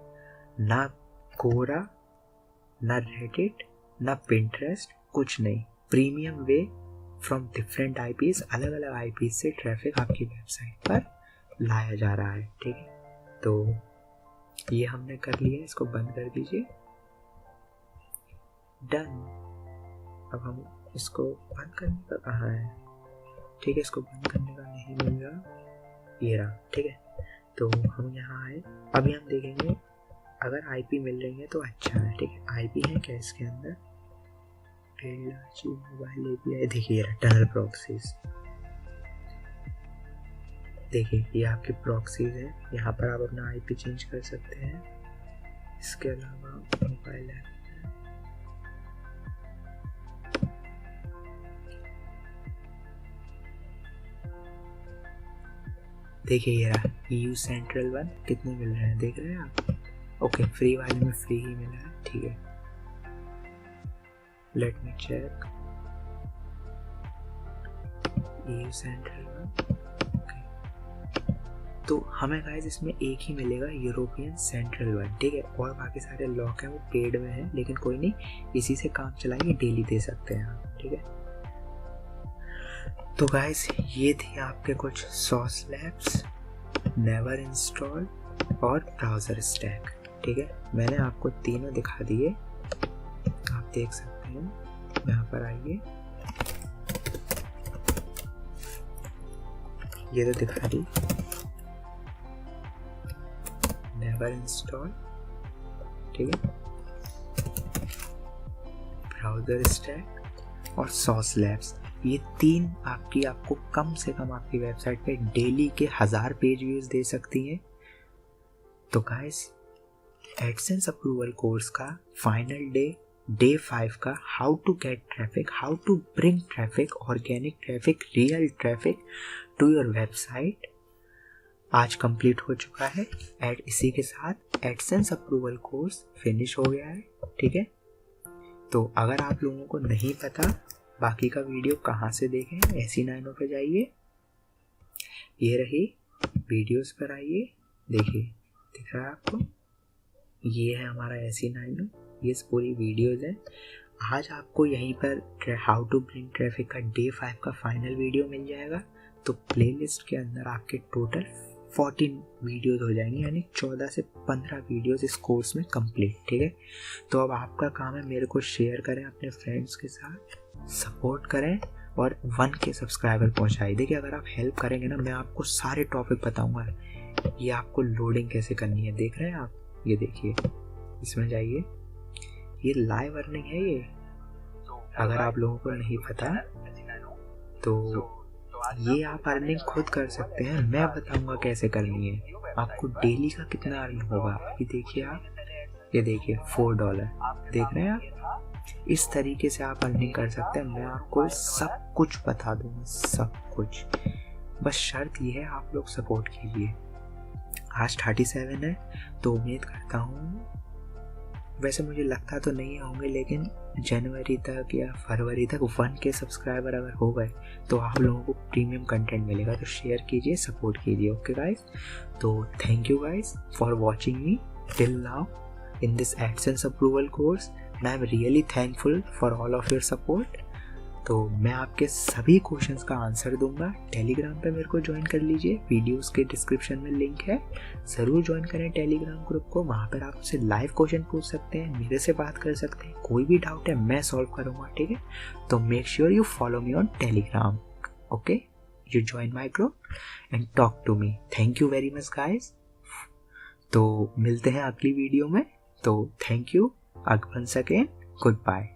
ना कोरा ना रेडिट ना पिंटरेस्ट, कुछ नहीं। Premium way from different IPs, अलग अलग आईपीज से ट्रैफिक आपकी वेबसाइट पर लाया जा रहा है, ठीक है। तो ये हमने कर लिया, इसको बंद कर दीजिए, डन। अब हम इसको बंद करने का कहाँ है, ठीक है, इसको बंद करने का नहीं मिल रहा, ये रहा, ठीक है। तो हम यहाँ आए, अभी हम देखेंगे अगर आईपी मिल रही है तो अच्छा है, ठीक है। आईपी है क्या इसके अंदर, मोबाइल एपीआई, देखिए टनल प्रॉक्सीज, देखिए ये आपकी प्रॉक्सीज है, यहाँ पर आप अपना आईपी चेंज कर सकते हैं। इसके अलावा मोबाइल ऐप, देखिए ये रहा EU सेंट्रल 1, कितने मिल रहे हैं देख रहे हैं आप। ओके, फ्री वाले में फ्री ही मिला है, ठीक है। Let me check, EU central 1, तो हमें गाइस इसमें एक ही मिलेगा, यूरोपियन सेंट्रल 1, ठीक है। और बाकी सारे लॉक हैं वो पेड में है, लेकिन कोई नहीं, इसी से काम चलाइए, डेली दे सकते हैं आप, ठीक है। तो गाइस ये थे आपके कुछ सॉस लैब्स, नेवर इंस्टॉल और ब्राउज़र स्टैक, ठीक है। मैंने आपको तीनों दिखा दिए, आप देख सकते हैं। यहाँ पर आइए, ये तो दिखा दी, नेवर इंस्टॉल, ठीक है, ब्राउज़र स्टैक और सॉस लैब्स, ये तीन आपको कम से कम आपकी वेबसाइट पे डेली के 1000 पेज व्यूज दे सकती हैं। तो गाइस एडसेंस अप्रूवल कोर्स का फाइनल डे 5 का how to get traffic, how to bring traffic, organic traffic, real traffic to your website आज कंप्लीट हो चुका है। एड इसी के साथ एडसेंस अप्रूवल कोर्स फिनिश हो गया है, ठीक है। तो अगर आप लोगों को नहीं पता बाकी का वीडियो कहाँ से देखें, SE9 पे जाइए, ये रही वीडियोस पर आइए, देखिए दिख रहा है आपको, ये है हमारा SE9, ये पूरी वीडियोस है। आज आपको यहीं पर हाउ टू ब्रिंग ट्रैफिक का डे 5 का फाइनल वीडियो मिल जाएगा। तो प्लेलिस्ट के अंदर आपके टोटल 14 वीडियोस हो जाएंगे, यानी 14 से 15 वीडियोस इस कोर्स में कंप्लीट, ठीक है। तो अब आपका काम है मेरे को शेयर करें अपने फ्रेंड्स के साथ, सपोर्ट करें और 1K सब्सक्राइबर पहुंचाइए। देखिए अगर आप हेल्प करेंगे ना, मैं आपको सारे टॉपिक बताऊंगा। ये आपको लोडिंग कैसे करनी है देख रहे हैं आप, ये देखिए, इसमें जाइए, ये लाइव अर्निंग है ये, अगर आप लोगों को नहीं पता तो ये आप अर्निंग खुद कर सकते हैं, मैं बताऊंगा कैसे करनी है। आपको डेली का कितना अर्न होगा अभी देखिए आप, ये देखिए $4 देख रहे हैं आप, इस तरीके से आप अर्निंग कर सकते हैं। मैं आपको सब कुछ बता दूंगा, सब कुछ, बस शर्त ये है आप लोग सपोर्ट कीजिए। आज 37 है, तो उम्मीद करता हूँ, वैसे मुझे लगता तो नहीं होंगे, लेकिन जनवरी तक या फरवरी तक 1K सब्सक्राइबर अगर हो गए तो आप लोगों को प्रीमियम कंटेंट मिलेगा। तो शेयर कीजिए, सपोर्ट कीजिए, ओके गाइस। तो thank you guys for watching me till now in this AdSense approval course, and I am really thankful for all of your support. तो मैं आपके सभी क्वेश्चंस का आंसर दूंगा। टेलीग्राम पे मेरे को ज्वाइन कर लीजिए, वीडियोस के डिस्क्रिप्शन में लिंक है, ज़रूर ज्वाइन करें टेलीग्राम ग्रुप को। वहाँ पर आप मुझसे लाइव क्वेश्चन पूछ सकते हैं, मेरे से बात कर सकते हैं, कोई भी डाउट है मैं सॉल्व करूँगा, ठीक है। तो make sure you follow me on Telegram, okay, you join my group and talk to me. Thank you very much guys. तो मिलते हैं अगली वीडियो में। तो thank you once again, good bye.